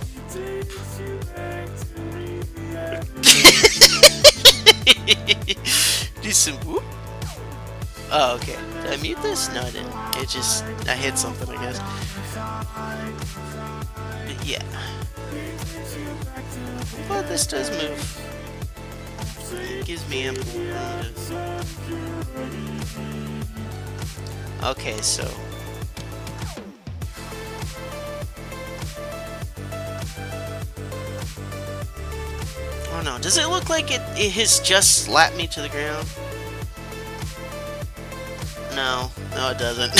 do some whoop. Oh, okay. Did I mute this? No, I didn't. It just... I hit something, I guess. But yeah. Well, this does move. It gives me ample room to... Okay, so... Oh no, does it look like it has just slapped me to the ground? No, no it doesn't.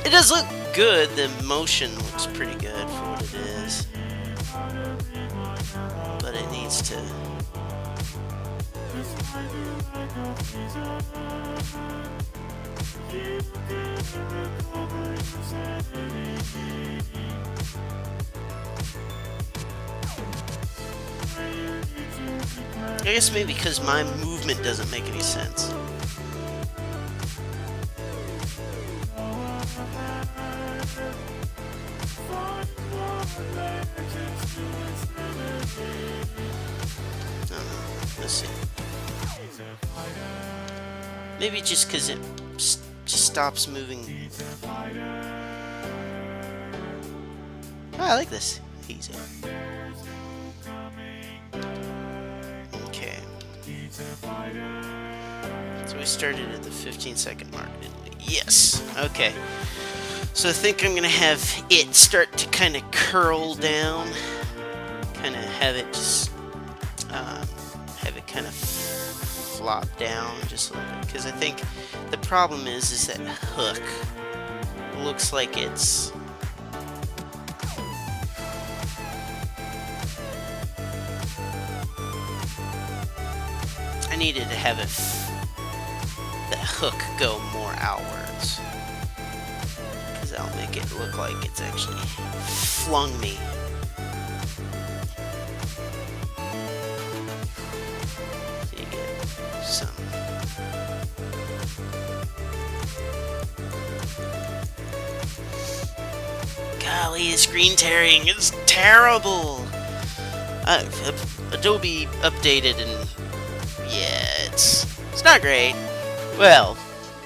It does look good, the motion looks pretty good for what it is. But it needs to... I guess maybe because my movement doesn't make any sense. Let's see. Maybe just because it just stops moving. Oh, I like this. Easy. Okay. So we started at the 15-second mark, didn't we? Yes. Okay. So I think I'm gonna have it start to kind of curl down. Kind of have it just have it kind of flop down just a little bit, because I think the problem is that hook looks like it's I needed to have it the hook go more outwards, because that'll make it look like it's actually flung me. So you get some golly, the screen tearing is terrible. Adobe updated and yeah, it's not great. Well,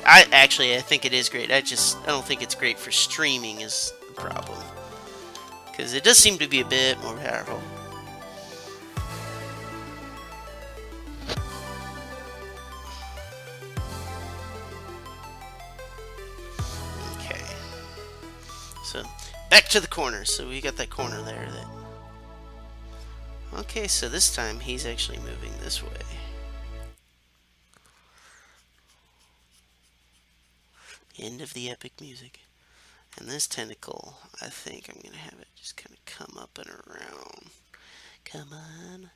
I think it is great. I don't think it's great for streaming is the problem because it does seem to be a bit more powerful. Okay, so back to the corner. So we got that corner there. Okay, so this time he's actually moving this way. End of the epic music. And this tentacle, I think I'm going to have it just kind of come up and around. Come on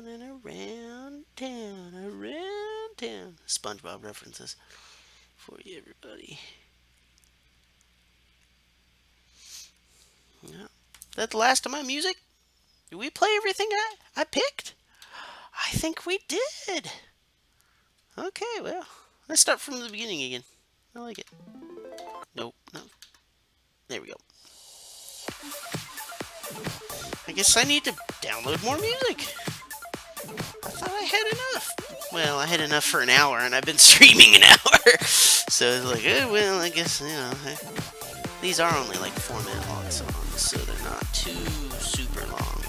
and around town. SpongeBob references for you, everybody. Yeah. That the last of my music? Did we play everything I picked? I think we did. Okay, well, let's start from the beginning again. I like it. Nope, no. There we go. I guess I need to download more music. I thought I had enough. Well, I had enough for an hour, and I've been streaming an hour. So it's like, well, I guess, these are only like 4-minute long songs, so they're not too super long.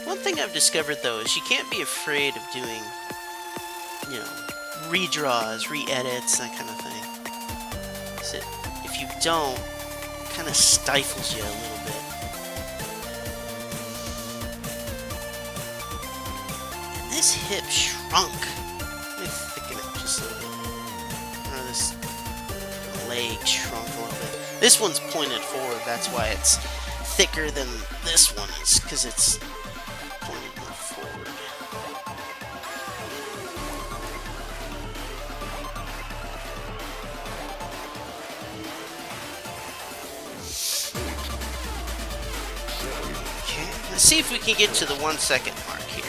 One thing I've discovered though is you can't be afraid of doing, redraws, re-edits, that kind of thing. So if you don't, it kind of stifles you a little bit. And this hip shrunk. Let me thicken it just a little bit. Or this leg shrunk a little bit. This one's pointed forward, that's why it's thicker than this one is, because it's pointed more forward. Okay, let's see if we can get to the 1 second mark here.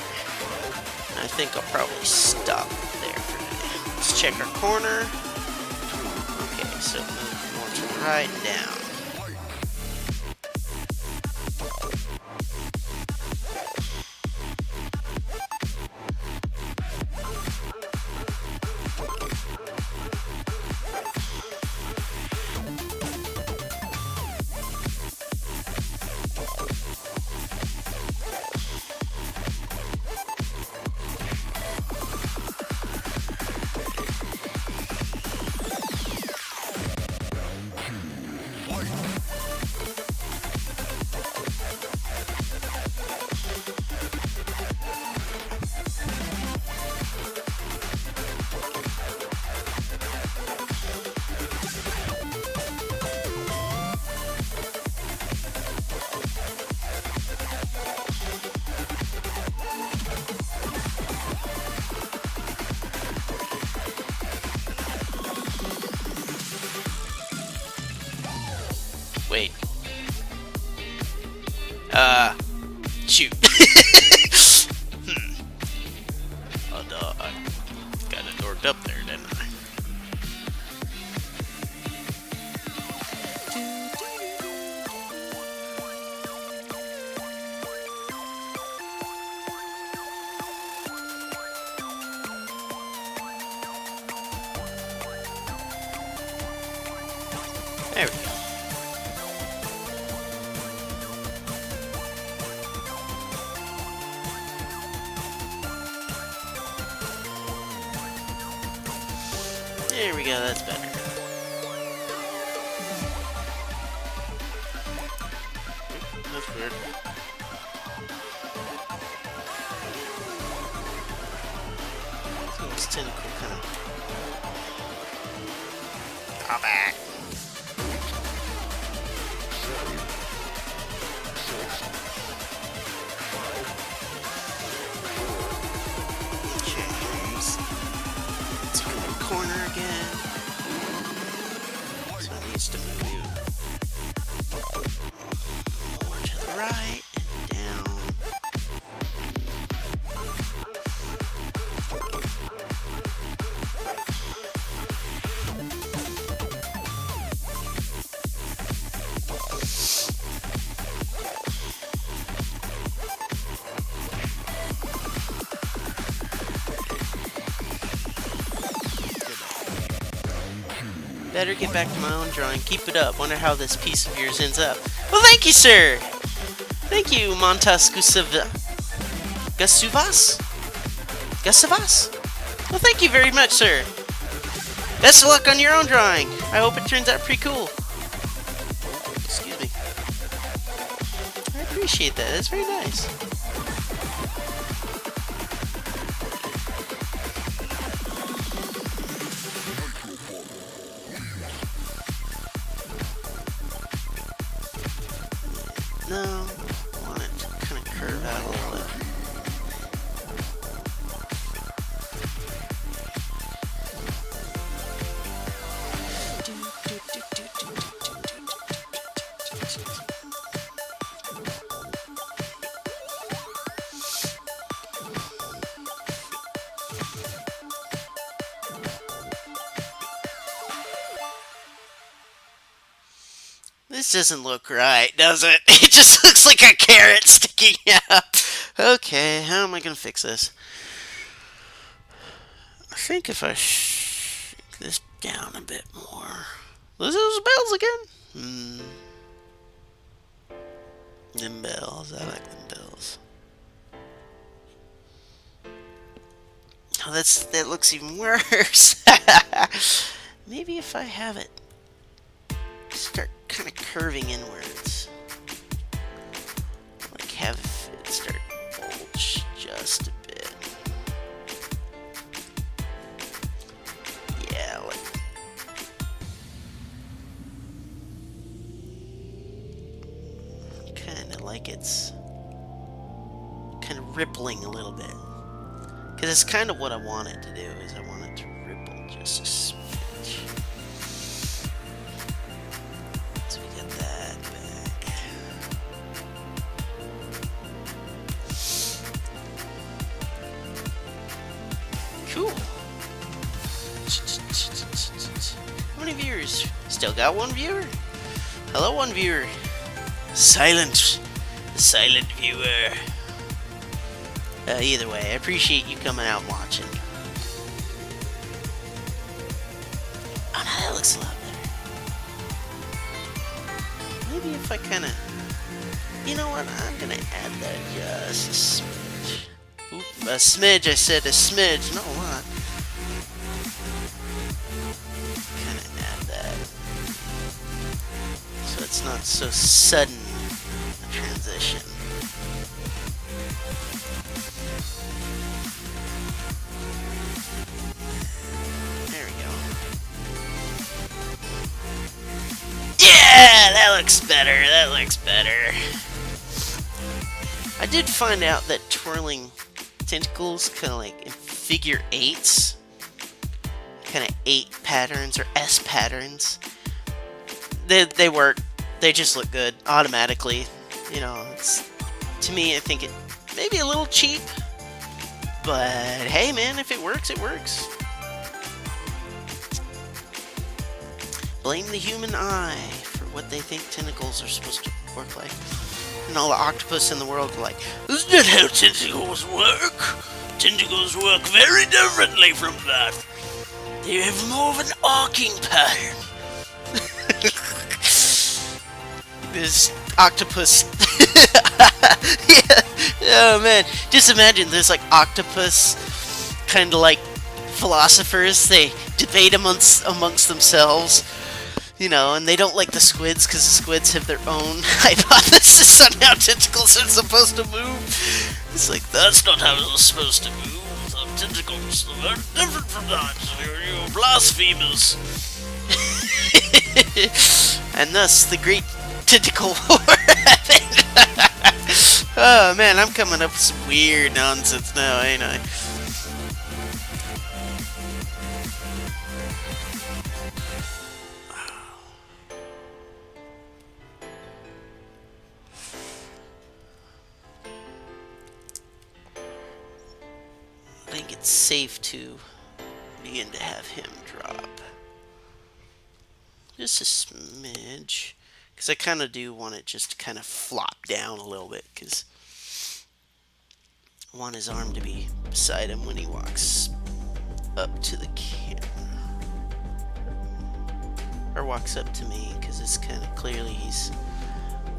I think I'll probably stop there for today. Let's check our corner. Okay, so move more to the right and down. Wait. Shoot. Oh, no, I got it dorked up there, didn't I? There we go. There we go, that's better. That's weird. So this tentacle kind of... Come back. Corner again. So it needs to move more to the right and down. Better get back to my own drawing. Keep it up. Wonder how this piece of yours ends up. Well, thank you, sir. Thank you, Montas Gusuvas? Gusuvas? Well, thank you very much, sir. Best of luck on your own drawing. I hope it turns out pretty cool. Excuse me. I appreciate that. That's very nice. No, I want it to kind of curve out a little bit. This doesn't look right, does it? It just looks like a carrot sticking out. Okay, how am I going to fix this? I think if I shrink this down a bit more. Those bells again? Them bells. I like them bells. Oh, that looks even worse. Maybe if I have it start kind of curving inwards. Like have it start bulge just a bit. Yeah, like kind of like it's kind of rippling a little bit. Because it's kind of what I want it to do, is I want it to ripple just a smidge. So we get that back. Cool. How many viewers? Still got one viewer? Hello, one viewer. Silent viewer. Either way, I appreciate you coming out and watching. Oh, now that looks a lot better. Maybe if I kind of... You know what? I'm going to add that just a smidge. Oop, a smidge. I said a smidge, not a lot. Kind of add that. So it's not so sudden a transition. Yeah, that looks better. That looks better. I did find out that twirling tentacles, kind of like in figure eights, kind of 8 patterns or S patterns, they work. They just look good automatically. You know, it's, to me, I think it may be a little cheap, but hey, man, if it works, it works. Blame the human eye for what they think tentacles are supposed to work like. And all the octopus in the world are like, isn't that how tentacles work? Tentacles work very differently from that. They have more of an arcing pattern. This octopus... yeah. Oh man, just imagine there's like octopus kind of like philosophers. They debate amongst themselves. You know, and they don't like the squids because the squids have their own hypothesis on how tentacles are supposed to move. It's like, that's not how it's supposed to move. The tentacles are very different from that. You're blasphemers. And thus, the great tentacle war happened. Oh man, I'm coming up with some weird nonsense now, ain't I? I think it's safe to begin to have him drop. Just a smidge. Because I kind of do want it just to kind of flop down a little bit. Because I want his arm to be beside him when he walks up to the camera. or walks up to me, because it's kind of clearly he's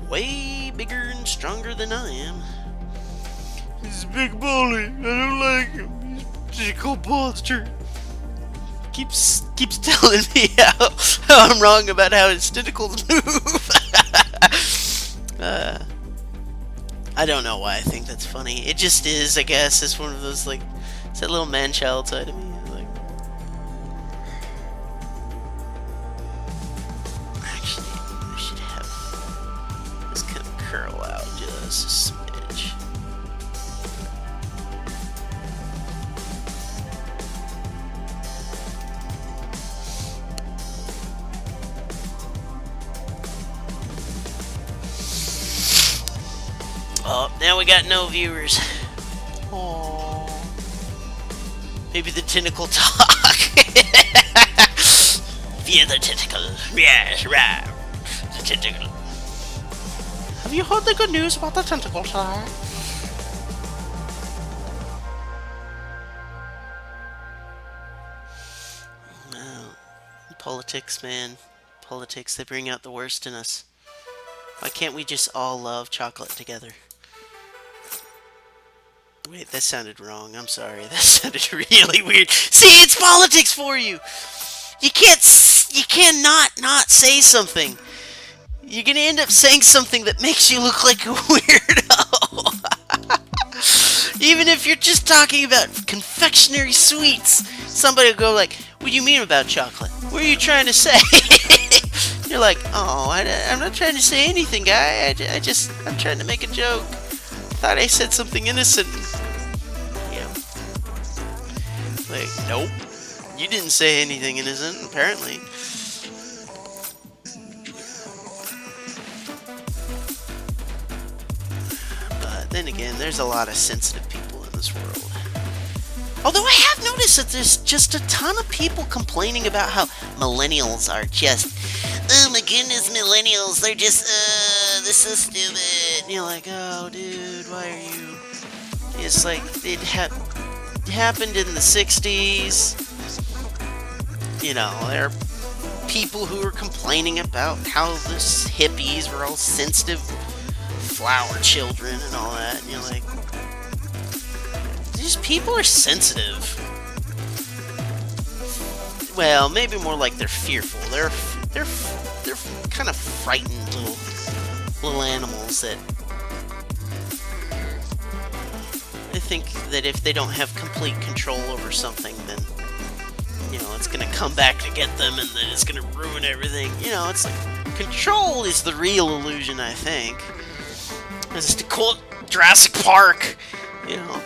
way bigger and stronger than I am. He's a big bully. I don't like him. He's a physical monster. Keeps telling me how I'm wrong about how his tentacles move. I don't know why I think that's funny. It just is, I guess. It's one of those, like, it's that little man-child side of me. Like, actually, I should have this kind of curl out just a smidge. Oh, now we got no viewers. Aww. Maybe the tentacle talk. Via the tentacle. Yes, right. The tentacle. Have you heard the good news about the tentacle talk? No. Politics, man. Politics, they bring out the worst in us. Why can't we just all love chocolate together? Wait, that sounded wrong. I'm sorry. That sounded really weird. See, it's politics for you. You cannot not say something. You're gonna end up saying something that makes you look like a weirdo. Even if you're just talking about confectionery sweets, somebody will go like, "What do you mean about chocolate? What are you trying to say?" You're like, "Oh, I'm not trying to say anything, guy. I'm trying to make a joke. Thought I said something innocent." Yeah. Like, nope. You didn't say anything innocent, apparently. But then again, there's a lot of sensitive people in this world. Although I have noticed that there's just a ton of people complaining about how millennials are just, oh my goodness, millennials, they're just, they're so stupid. And you're like, oh, dude, why are you? It's like, it happened in the 60s. You know, there are people who are complaining about how the hippies were all sensitive flower children and all that. And you're like, these people are sensitive. Well, maybe more like they're fearful. They're kind of frightened little animals that I think that if they don't have complete control over something, then, you know, it's gonna come back to get them, and then it's gonna ruin everything. You know, it's like, control is the real illusion, I think. As to quote Jurassic Park, you know,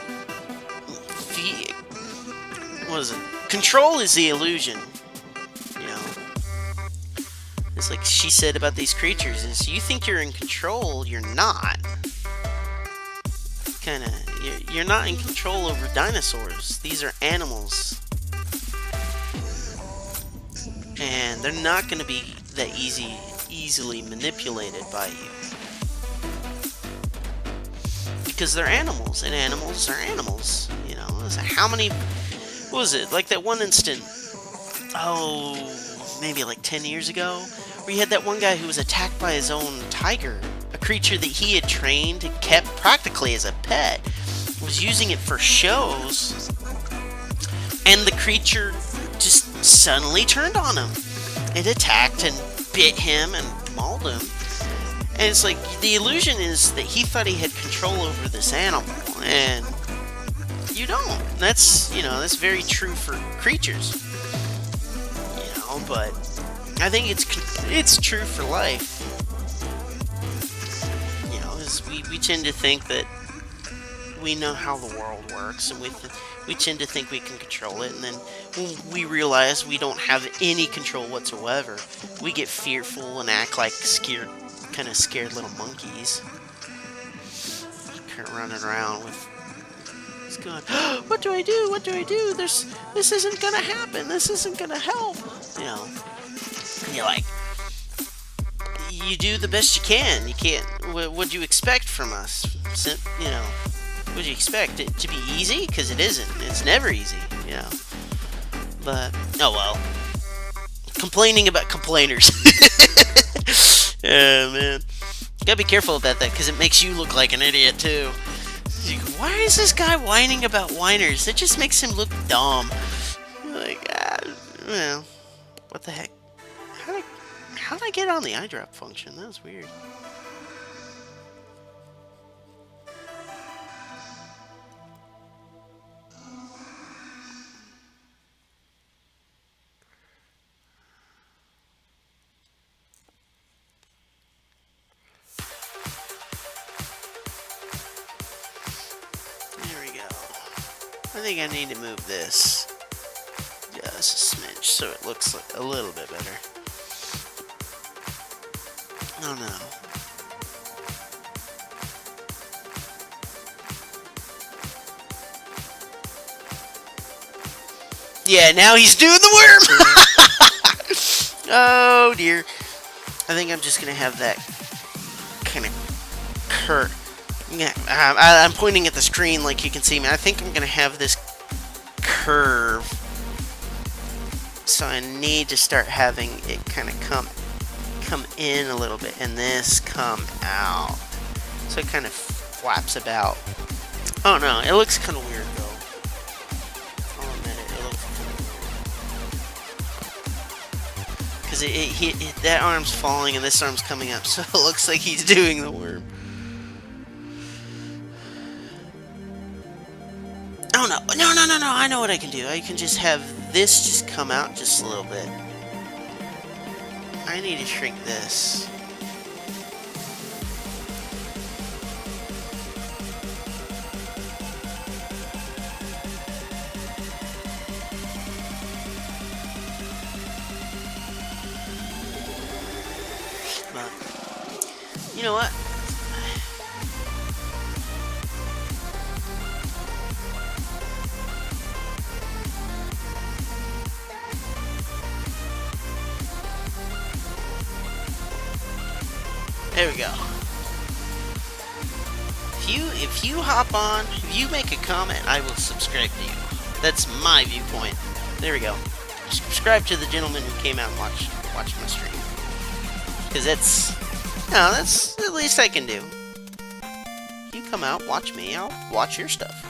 what is it? Control is the illusion. You know, it's like she said about these creatures: is you think you're in control, you're not. You're not in control over dinosaurs. These are animals. And they're not going to be that easily manipulated by you. Because they're animals, and animals are animals. You know, how many, what was it, like that one instant, maybe like 10 years ago, where you had that one guy who was attacked by his own tiger, a creature that he had trained and kept practically as a pet, was using it for shows, and the creature just suddenly turned on him. It attacked and bit him and mauled him. And it's like, the illusion is that he thought he had control over this animal, and you don't. That's, you know, that's very true for creatures. You know, but I think it's true for life. You know, we tend to think that we know how the world works, and we tend to think we can control it, and then when we realize we don't have any control whatsoever, we get fearful and act like kind of scared little monkeys. Kind of running around with, it's going, what do I do? What do I do? This isn't gonna happen. This isn't gonna help. You know, and you're like, you do the best you can. You can't. What do you expect from us? You know, what do you expect? It to be easy? Because it isn't. It's never easy. You know. But oh well. Complaining about complainers. Yeah, man. Gotta be careful about that because it makes you look like an idiot too. Why is this guy whining about whiners? It just makes him look dumb. Like, well, what the heck? How did I get on the eyedrop function? That was weird. There we go. I think I need to move this just a smidge so it looks like a little bit better. Oh no. Yeah, now he's doing the worm! Oh dear. I think I'm just gonna have that kind of curve. Yeah, I'm pointing at the screen like you can see me. I think I'm gonna have this curve. So I need to start having it kind of come in a little bit and this come out. So it kind of flaps about. Oh no, it looks kind of weird though. I'll admit it, it looks kind of weird. Because that arm's falling and this arm's coming up, so it looks like he's doing the worm. Oh no, no, I know what I can do. I can just have this just come out just a little bit. I need to shrink this. But, you know what? There we go. If you hop on, if you make a comment, I will subscribe to you. That's my viewpoint. There we go. Subscribe to the gentleman who came out and watched my stream. Because that's the least I can do. You come out, watch me, I'll watch your stuff.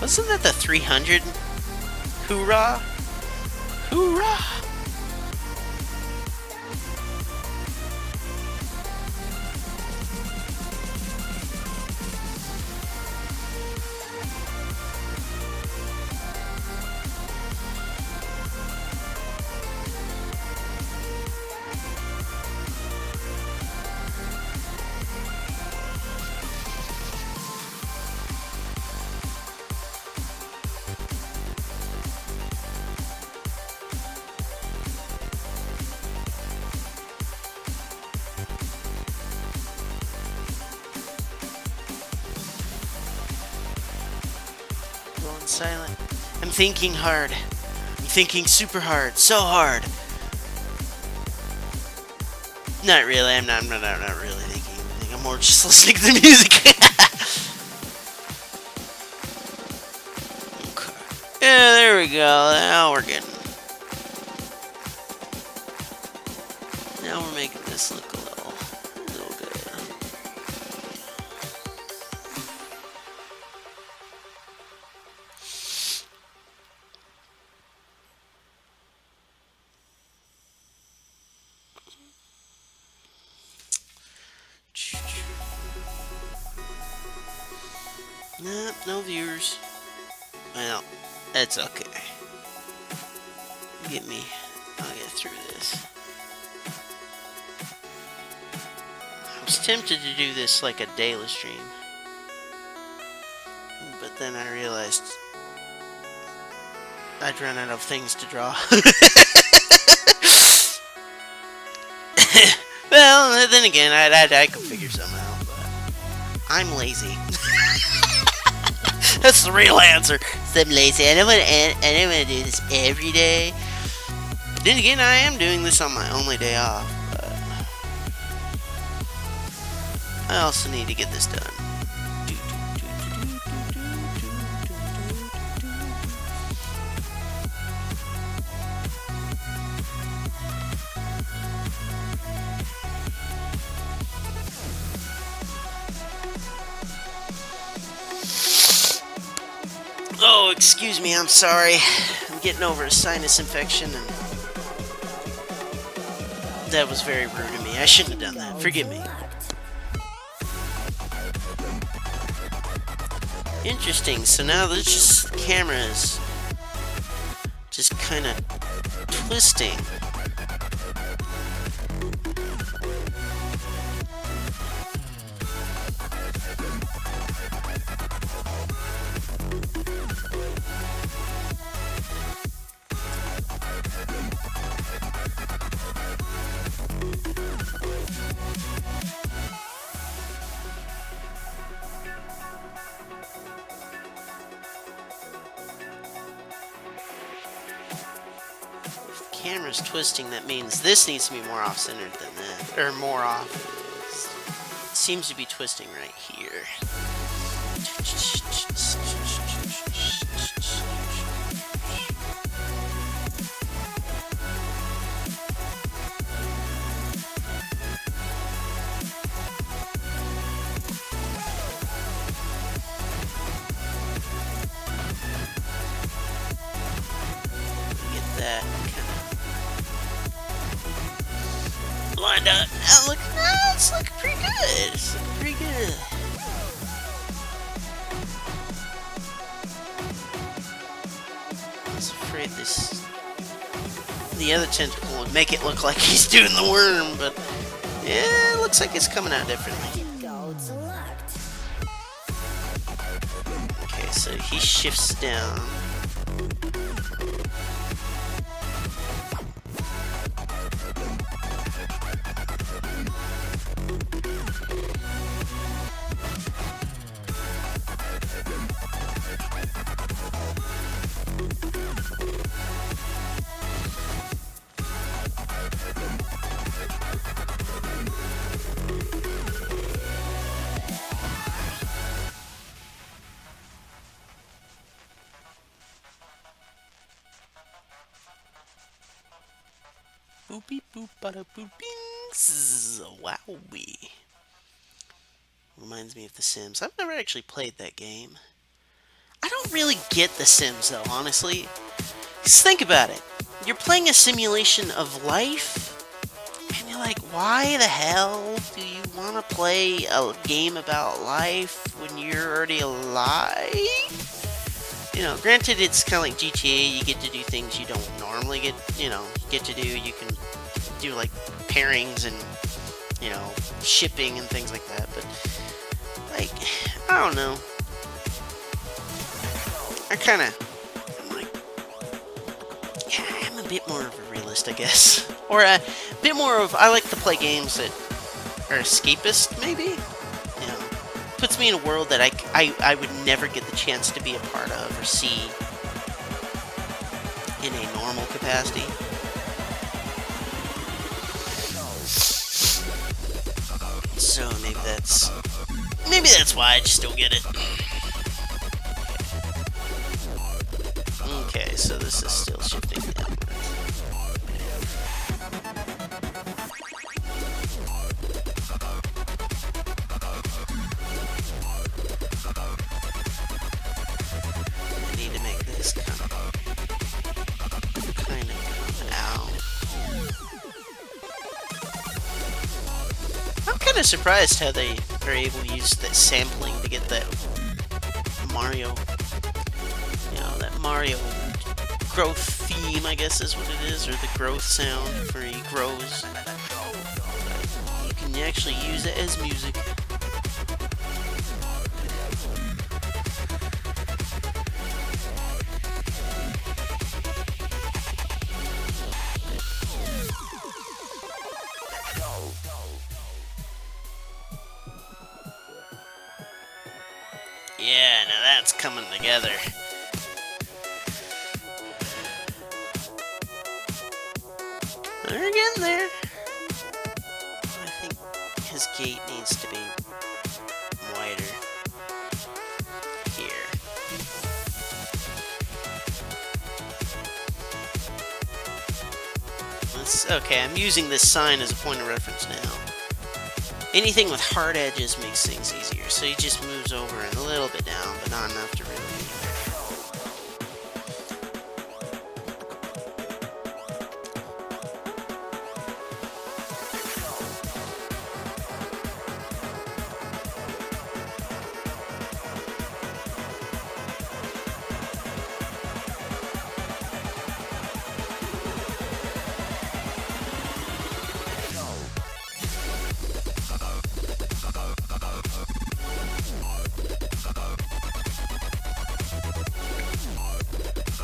Wasn't that the 300? Hoorah! Hoorah! Silent. I'm thinking hard. I'm thinking super hard. So hard. Not really. I'm not really thinking anything. I'm more just listening to the music. Okay. Yeah, there we go. Now we're getting. Now we're making this look a little good. Nope, no viewers. Well, it's okay. I'll get through this. I was tempted to do this like a daily stream. But then I realized I'd run out of things to draw. Well, then again, I could figure something out, but I'm lazy. That's the real answer. So I'm lazy. I don't want to do this every day. Then again, I am doing this on my only day off, but I also need to get this done. Oh, excuse me, I'm sorry. I'm getting over a sinus infection, and that was very rude of me. I shouldn't have done that. Forgive me. Interesting. So now there's just cameras just kind of twisting. Camera's twisting, that means this needs to be more off-centered than that, or more off. It seems to be twisting right here. Get that lined up. It's looking pretty good. It's looking pretty good. I was afraid the other tentacle would make it look like he's doing the worm, but yeah, it looks like it's coming out differently. Okay, so he shifts down. Boopy boop bada boop bings. Wowee. Reminds me of The Sims. I've never actually played that game. I don't really get The Sims though, honestly. Just think about it. You're playing a simulation of life, and you're like, why the hell do you want to play a game about life when you're already alive? You know, granted, it's kind of like GTA. You get to do things you don't normally get to do. You can do like pairings and, shipping and things like that. But like, I don't know. I kind of I'm a bit more of a realist, I guess, or a bit more of, I like to play games that are escapist, maybe. Puts me in a world that I would never get the chance to be a part of or see in a normal capacity. So maybe that's why I just don't get it. Okay, so this is still shifting downwards. I need to make this kind of come out. I'm kind of surprised how they are able to use that sampling to get that Mario, that Mario growth theme, I guess is what it is, or the growth sound where he grows. You can actually use it as music. it's coming together. We're getting there. I think his gate needs to be wider here. Okay, I'm using this sign as a point of reference now. Anything with hard edges makes things easier, so he just moves over and a little bit down, but not enough to really...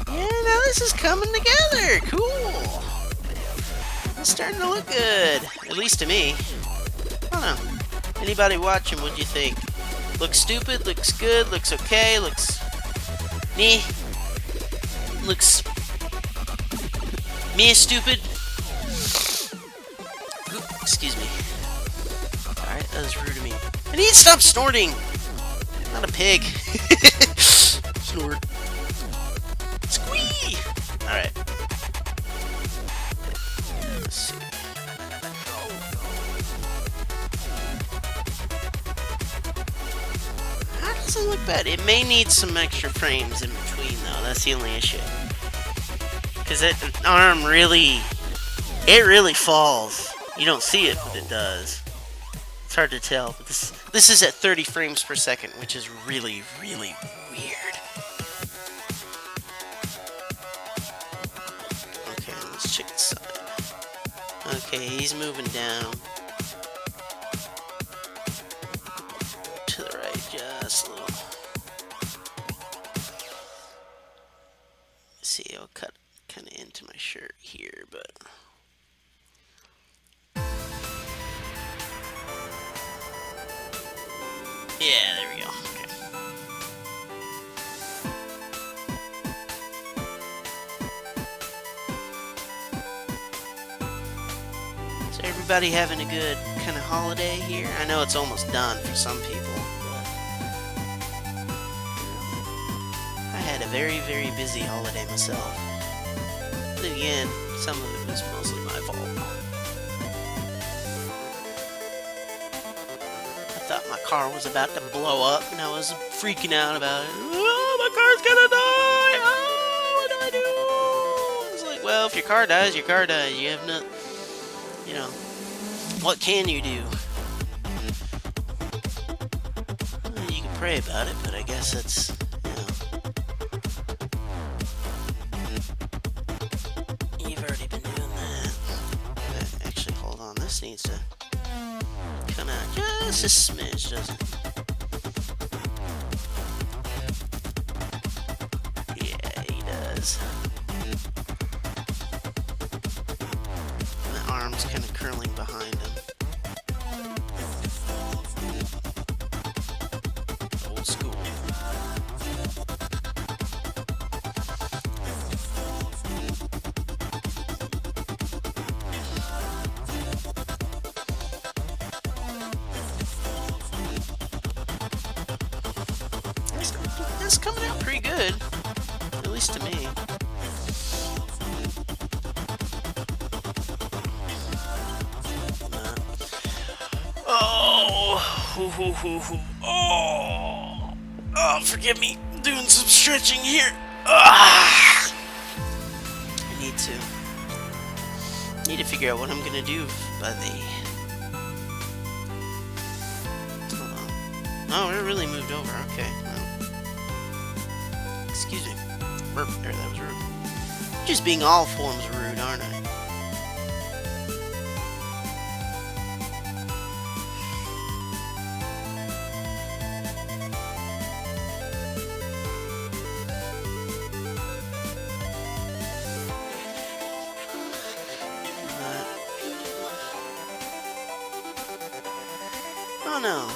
Yeah, now this is coming together. Cool. It's starting to look good. At least to me. I don't know. Anybody watching, what'd you think? Looks stupid, looks good, looks okay, looks... meh. Looks... meh stupid. Ooh, excuse me. Alright, that was rude of me. I need to stop snorting! I'm not a pig. Snort. Squee! Alright. Let's see. That doesn't look bad. It may need some extra frames in between, though. That's the only issue. Because that arm really... it really falls. You don't see it, but it does. It's hard to tell. But this is at 30 frames per second, which is really, really weird. Okay, let's check the side. Okay, he's moving down. To the right, just a little. See, I'll cut kind of into my shirt here, but... yeah, there we go. Okay. So everybody having a good kind of holiday here? I know it's almost done for some people, but I had a very, very busy holiday myself. But again, some of it was mostly my fault. I thought my car was about to blow up, and I was freaking out about it. Oh, my car's gonna die! Oh, what do I do? It's like, well, if your car dies, your car dies. You have not, you know, what can you do? Well, you can pray about it, but I guess that's, you've already been doing that. Actually, hold on, this needs to come out just a smidge, doesn't it? Yeah, he does. My arm's kind of curling behind him. Old school. That's coming out pretty good, at least to me. Oh, forgive me. I'm doing some stretching here. I need to figure out what I'm gonna do by the... hold on. Oh, it really moved over. Okay. Well. Excuse me. Burp. There, that was rude. Just being all forms rude, aren't I? Oh no.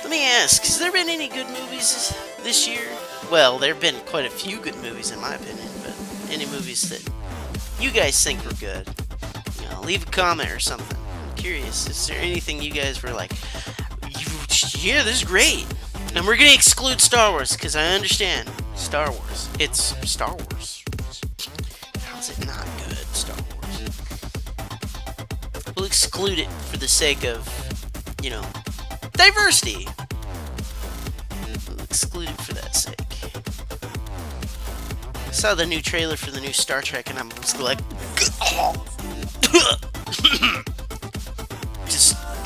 Let me ask, has there been any good movies this year, well, there have been quite a few good movies in my opinion, but any movies that you guys think were good, leave a comment or something. I'm curious, is there anything you guys were like, yeah, this is great? And we're gonna exclude Star Wars, because I understand. Star Wars. It's Star Wars. How's it not good, Star Wars? We'll exclude it for the sake of, diversity. We'll exclude it for that sake. I saw the new trailer for the new Star Trek, and I was like,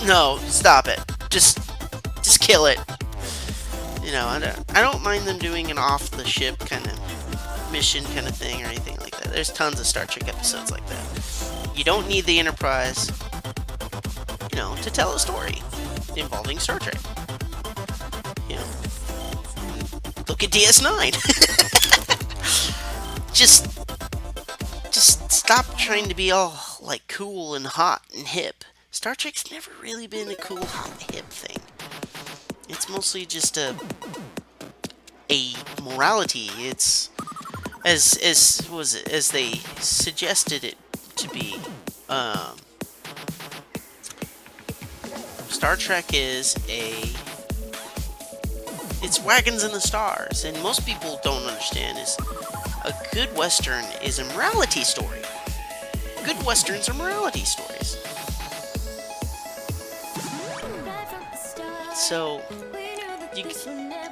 no, stop it. Just kill it. I don't mind them doing an off-the-ship kind of mission kind of thing or anything like that. There's tons of Star Trek episodes like that. You don't need the Enterprise, to tell a story involving Star Trek. Look at DS9. Just stop trying to be all, like, cool and hot and hip. Star Trek's never really been a cool, hot, and hip thing. It's mostly just a morality. It's as they suggested it to be. Star Trek is it's wagons in the stars, and most people don't understand is a good Western is a morality story. Good Westerns are morality stories. So,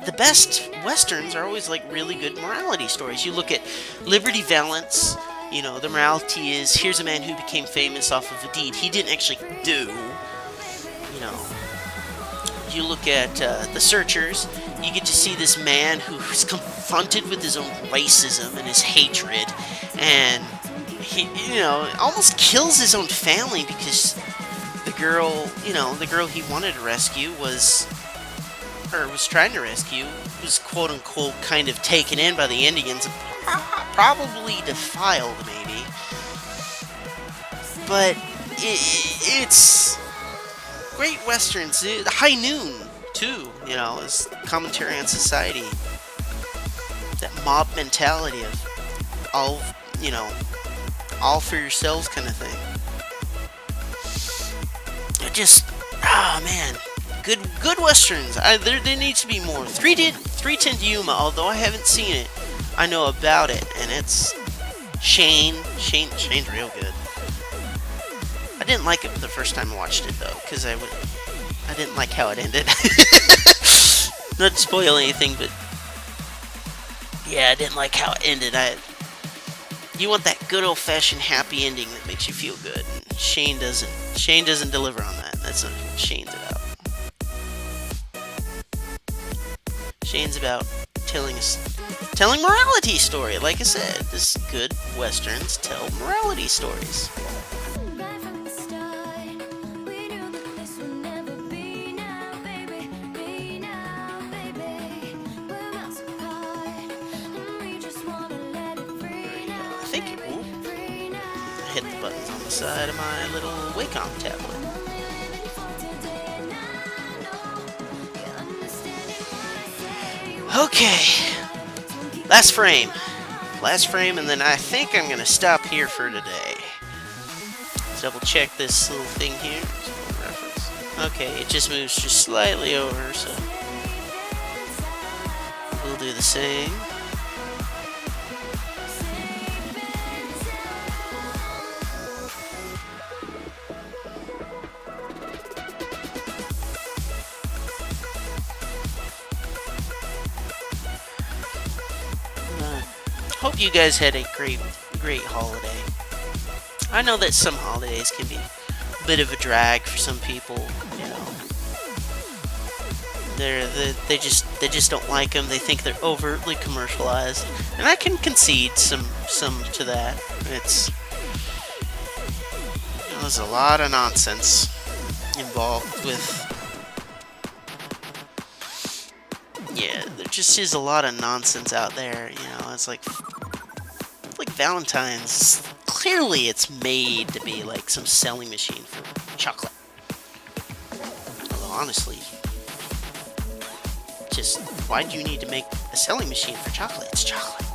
the best Westerns are always like really good morality stories. You look at Liberty Valance, the morality is here's a man who became famous off of a deed he didn't actually do. You look at The Searchers, you get to see this man who's confronted with his own racism and his hatred, and he, almost kills his own family because the girl he wanted to rescue was trying to rescue, was quote unquote kind of taken in by the Indians, probably defiled maybe, but it's great Westerns. High Noon too, is commentary on society, that mob mentality of all for yourselves kind of thing. Man, good Westerns. There needs to be more. 310 to Yuma, although I haven't seen it, I know about it, and it's Shane's real good. I didn't like it the first time I watched it though, because I didn't like how it ended. Not to spoil anything, but yeah, I didn't like how it ended. You want that good old-fashioned happy ending that makes you feel good. And Shane doesn't deliver on that. That's not what Shane's about. Shane's about telling morality story. Like I said, this good Westerns tell morality stories. Hit the buttons on the side of my little Wacom tablet. Okay, last frame, and then I think I'm gonna stop here for today. Let's double check this little thing here. Okay, it just moves just slightly over, so we'll do the same. Hope you guys had a great holiday. I know that some holidays can be a bit of a drag for some people. They just don't like them. They think they're overtly commercialized, and I can concede some to that. It's there's a lot of nonsense involved with. Yeah, there just is a lot of nonsense out there, it's like Valentine's. Clearly it's made to be like some selling machine for chocolate. Although honestly, just why do you need to make selling machine for chocolate. It's chocolate.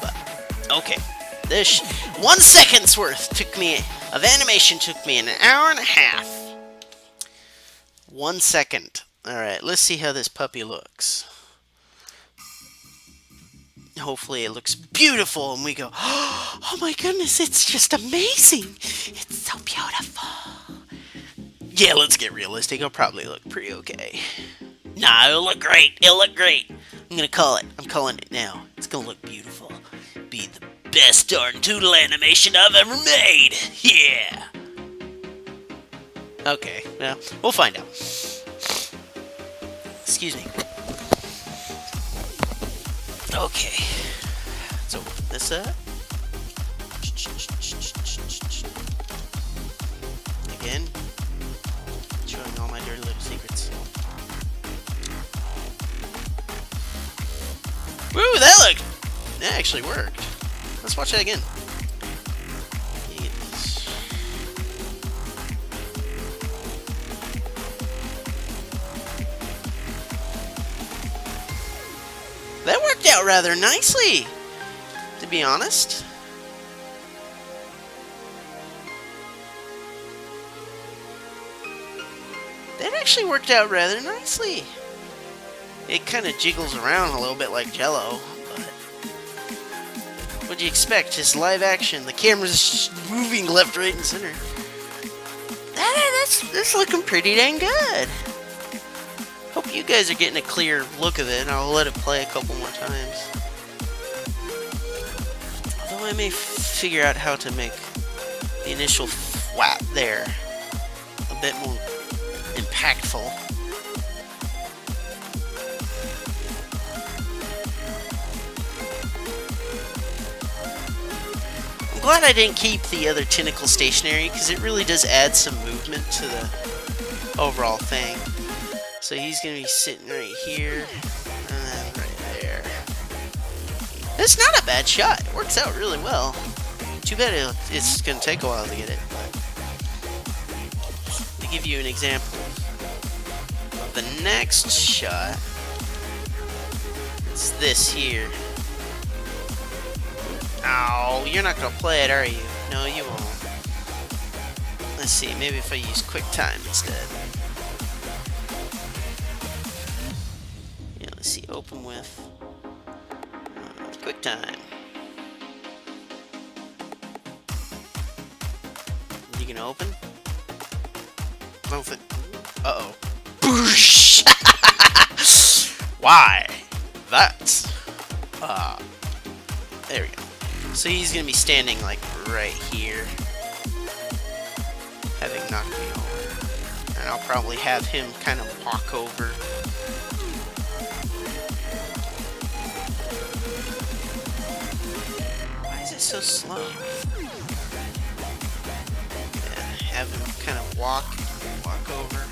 But okay, this 1 second's worth took me of animation took me an hour and a half. 1 second. All right, let's see how this puppy looks. Hopefully it looks beautiful and we go, oh my goodness, it's just amazing. It's so beautiful. Yeah, let's get realistic. It'll probably look pretty okay. Nah, it'll look great. It'll look great. I'm gonna call it. I'm calling it now. It's gonna look beautiful. Be the best darn doodle animation I've ever made. Yeah. Okay, well, we'll find out. Excuse me. Okay. Let's open this up. Again, showing all my dirty little secrets. Woo, that actually worked. Let's watch that again. Yes. That worked out rather nicely, to be honest. That actually worked out rather nicely. It kind of jiggles around a little bit like Jello, but what'd you expect? It's live action. The camera's moving left, right, and center. That's looking pretty dang good. Hope you guys are getting a clear look of it, and I'll let it play a couple more times. Although I may figure out how to make the initial flap there a bit more impactful. I'm glad I didn't keep the other tentacle stationary because it really does add some movement to the overall thing. So he's going to be sitting right here and then right there. It's not a bad shot. It works out really well. Too bad it's going to take a while to get it. But to give you an example, the next shot is this here. Oh, you're not going to play it, are you? No, you won't. Let's see, maybe if I use QuickTime instead. Yeah, let's see, open with QuickTime. You gonna open? I don't think. Uh-oh. Boosh! Why? That's there we go. So he's gonna be standing like right here, having knocked me over, and I'll probably have him kind of walk over. Why is it so slow? Yeah, have him kind of walk over.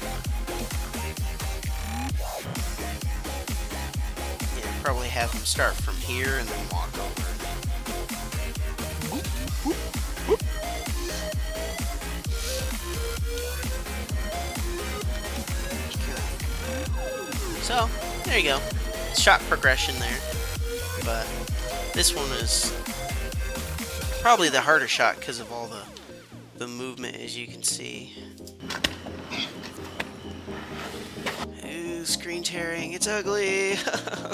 Yeah, probably have him start from here and then walk over. So, there you go. Shot progression there. But this one is probably the harder shot because of all the movement, as you can see. Ooh, screen tearing. It's ugly.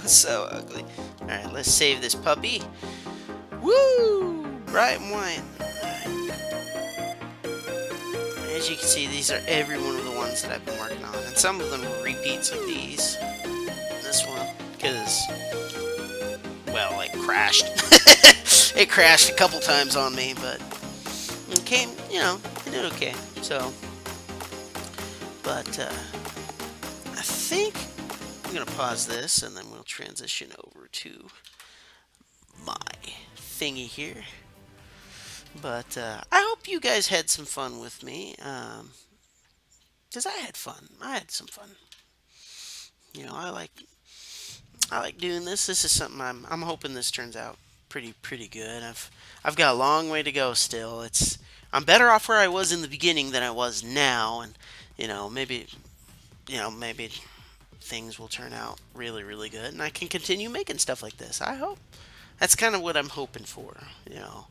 So ugly. Alright, let's save this puppy. Woo! Bright and white. As you can see, these are every one of the ones that I've been working on. And some of them are repeats of these. This one, because, well, it crashed. It crashed a couple times on me, but it came, you know, it did okay. So, but I think I'm going to pause this and then we'll transition over to my thingy here. But I hope you guys had some fun with me, because I had fun. I had some fun. You know, I like doing this. This is something I'm hoping this turns out pretty good. I've got a long way to go still. I'm better off where I was in the beginning than I was now, and maybe things will turn out really, really good, and I can continue making stuff like this. I hope. That's kind of what I'm hoping for, you know.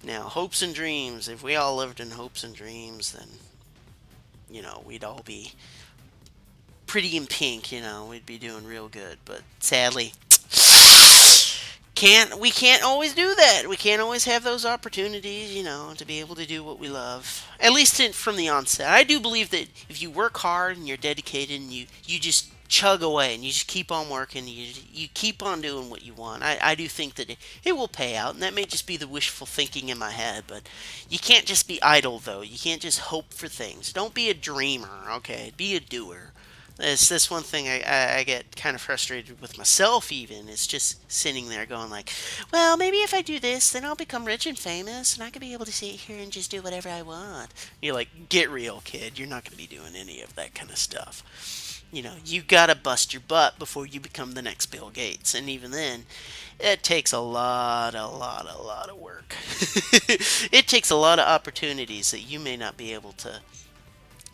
Now, hopes and dreams. If we all lived in hopes and dreams, then we'd all be pretty in pink. We'd be doing real good. But sadly, we can't always do that. We can't always have those opportunities, to be able to do what we love. At least from the onset. I do believe that if you work hard and you're dedicated and you just chug away and you just keep on working, you keep on doing what you want. I do think that it will pay out, and that may just be the wishful thinking in my head, but you can't just be idle though. You can't just hope for things. Don't be a dreamer, okay? Be a doer. That's one thing I get kind of frustrated with myself even. It's just sitting there going like, well, maybe if I do this, then I'll become rich and famous, and I could be able to sit here and just do whatever I want. You're like, get real, kid. You're not going to be doing any of that kind of stuff. You gotta bust your butt before you become the next Bill Gates, and even then, it takes a lot of work. It takes a lot of opportunities that you may not be able to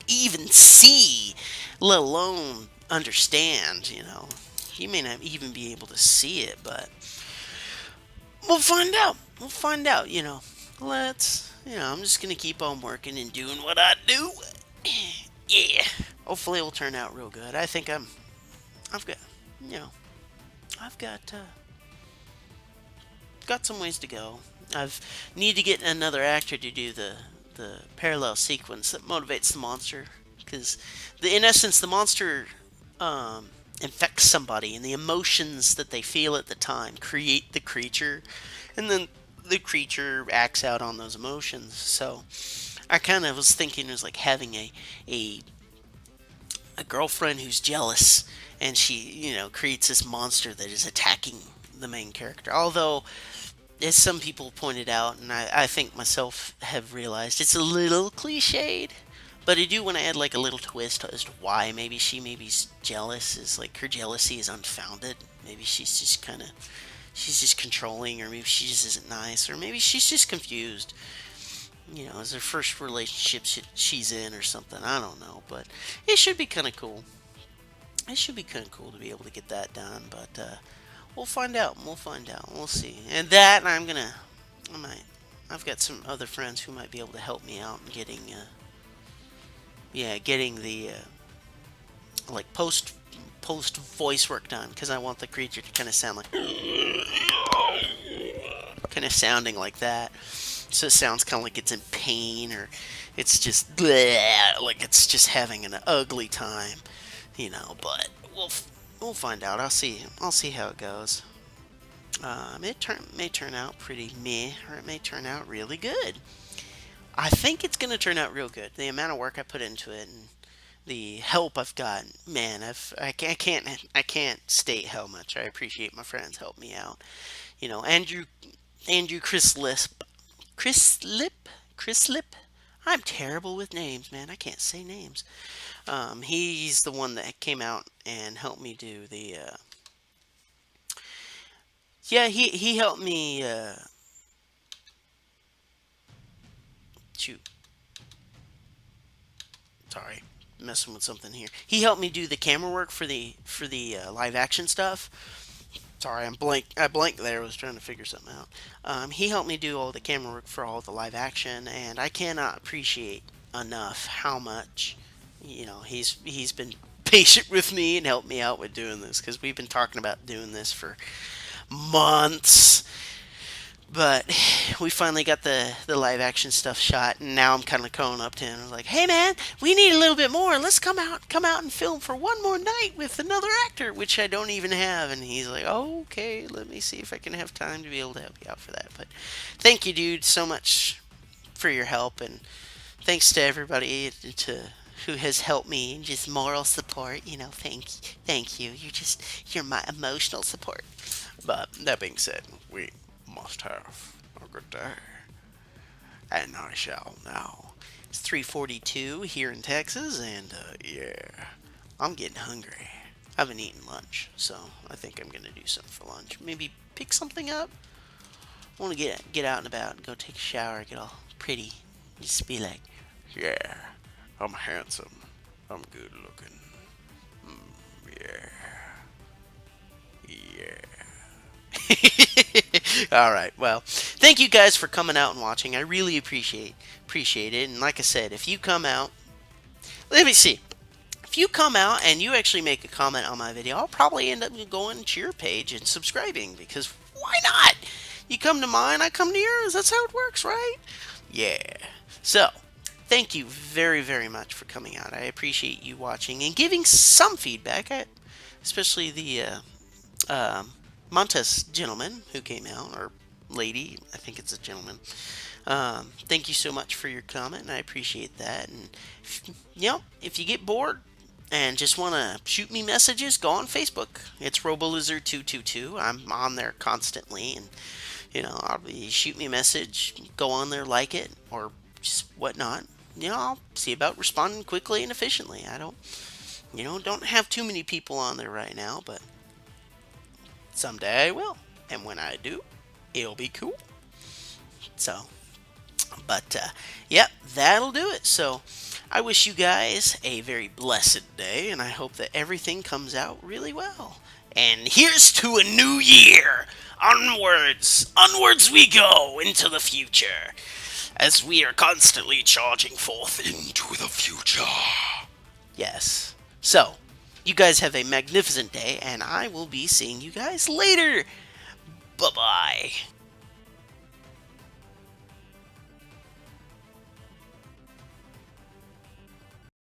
even see, let alone understand. You may not even be able to see it, but we'll find out. We'll find out. I'm just gonna keep on working and doing what I do. Yeah. Hopefully, it will turn out real good. I think I've got, you know, I've got some ways to go. I've need to get another actor to do the parallel sequence that motivates the monster, because in essence the monster um, infects somebody, and the emotions that they feel at the time create the creature, and then the creature acts out on those emotions. So I kind of was thinking it was like having a a girlfriend who's jealous, and she creates this monster that is attacking the main character. Although, as some people pointed out, and I think myself have realized, it's a little cliched. But I do want to add like a little twist as to why maybe she's jealous. Is like her jealousy is unfounded. Maybe she's just controlling, or maybe she just isn't nice, or maybe she's just confused. It's her first relationship she's in or something. I don't know, but it should be kind of cool. It should be kind of cool to be able to get that done, but we'll find out. We'll find out. We'll see. And that I might, I've got some other friends who might be able to help me out in getting the like post voice work done, because I want the creature to kind of sound like, kind of sounding like that. So it sounds kind of like it's in pain, or it's just bleh, like it's just having an ugly time, But we'll find out. I'll see how it goes. May turn out pretty meh, or it may turn out really good. I think it's gonna turn out real good. The amount of work I put into it and the help I've gotten, man, I can't state how much I appreciate my friends help me out. Andrew Chris Lip. I'm terrible with names, man. I can't say names. He's the one that came out and helped me do the. Yeah, he helped me. Shoot, sorry, messing with something here. He helped me do the camera work for the live action stuff. Sorry, I'm blank. I blanked there. I was trying to figure something out. He helped me do all the camera work for all the live action, and I cannot appreciate enough how much he's been patient with me and helped me out with doing this, because we've been talking about doing this for months. But we finally got the live action stuff shot, and now I'm kind of calling up to him. I was like, "Hey man, we need a little bit more. Let's come out and film for one more night with another actor, which I don't even have." And he's like, "Oh, okay, let me see if I can have time to be able to help you out for that." But thank you, dude, so much for your help, and thanks to everybody who has helped me, and just moral support. Thank you. You're my emotional support. But that being said, we must have a good day, and I shall now. It's 3:42 here in Texas, and yeah, I'm getting hungry. I haven't eaten lunch, so I think I'm gonna do something for lunch. Maybe pick something up. I want to get out and about, and go take a shower, get all pretty, just be like, yeah, I'm handsome, I'm good looking. Yeah. All right. Well, thank you guys for coming out and watching. I really appreciate it. And like I said, if you come out, let me see. If you come out and you actually make a comment on my video, I'll probably end up going to your page and subscribing because why not? You come to mine, I come to yours. That's how it works, right? Yeah. So, thank you very, very much for coming out. I appreciate you watching and giving some feedback, especially the Montes gentleman who came out, or lady, I think it's a gentleman. Thank you so much for your comment, and I appreciate that. And if you get bored and just want to shoot me messages, go on Facebook. It's RoboLizard222. I'm on there constantly, and I'll be shoot me a message, go on there, like it, or just whatnot. I'll see about responding quickly and efficiently. I don't have too many people on there right now, but someday I will, and when I do, it'll be cool. So, but yep, that'll do it. So, I wish you guys a very blessed day, and I hope that everything comes out really well. And here's to a new year! Onwards we go into the future, as we are constantly charging forth into the future. Yes. So, you guys have a magnificent day, and I will be seeing you guys later. Bye-bye.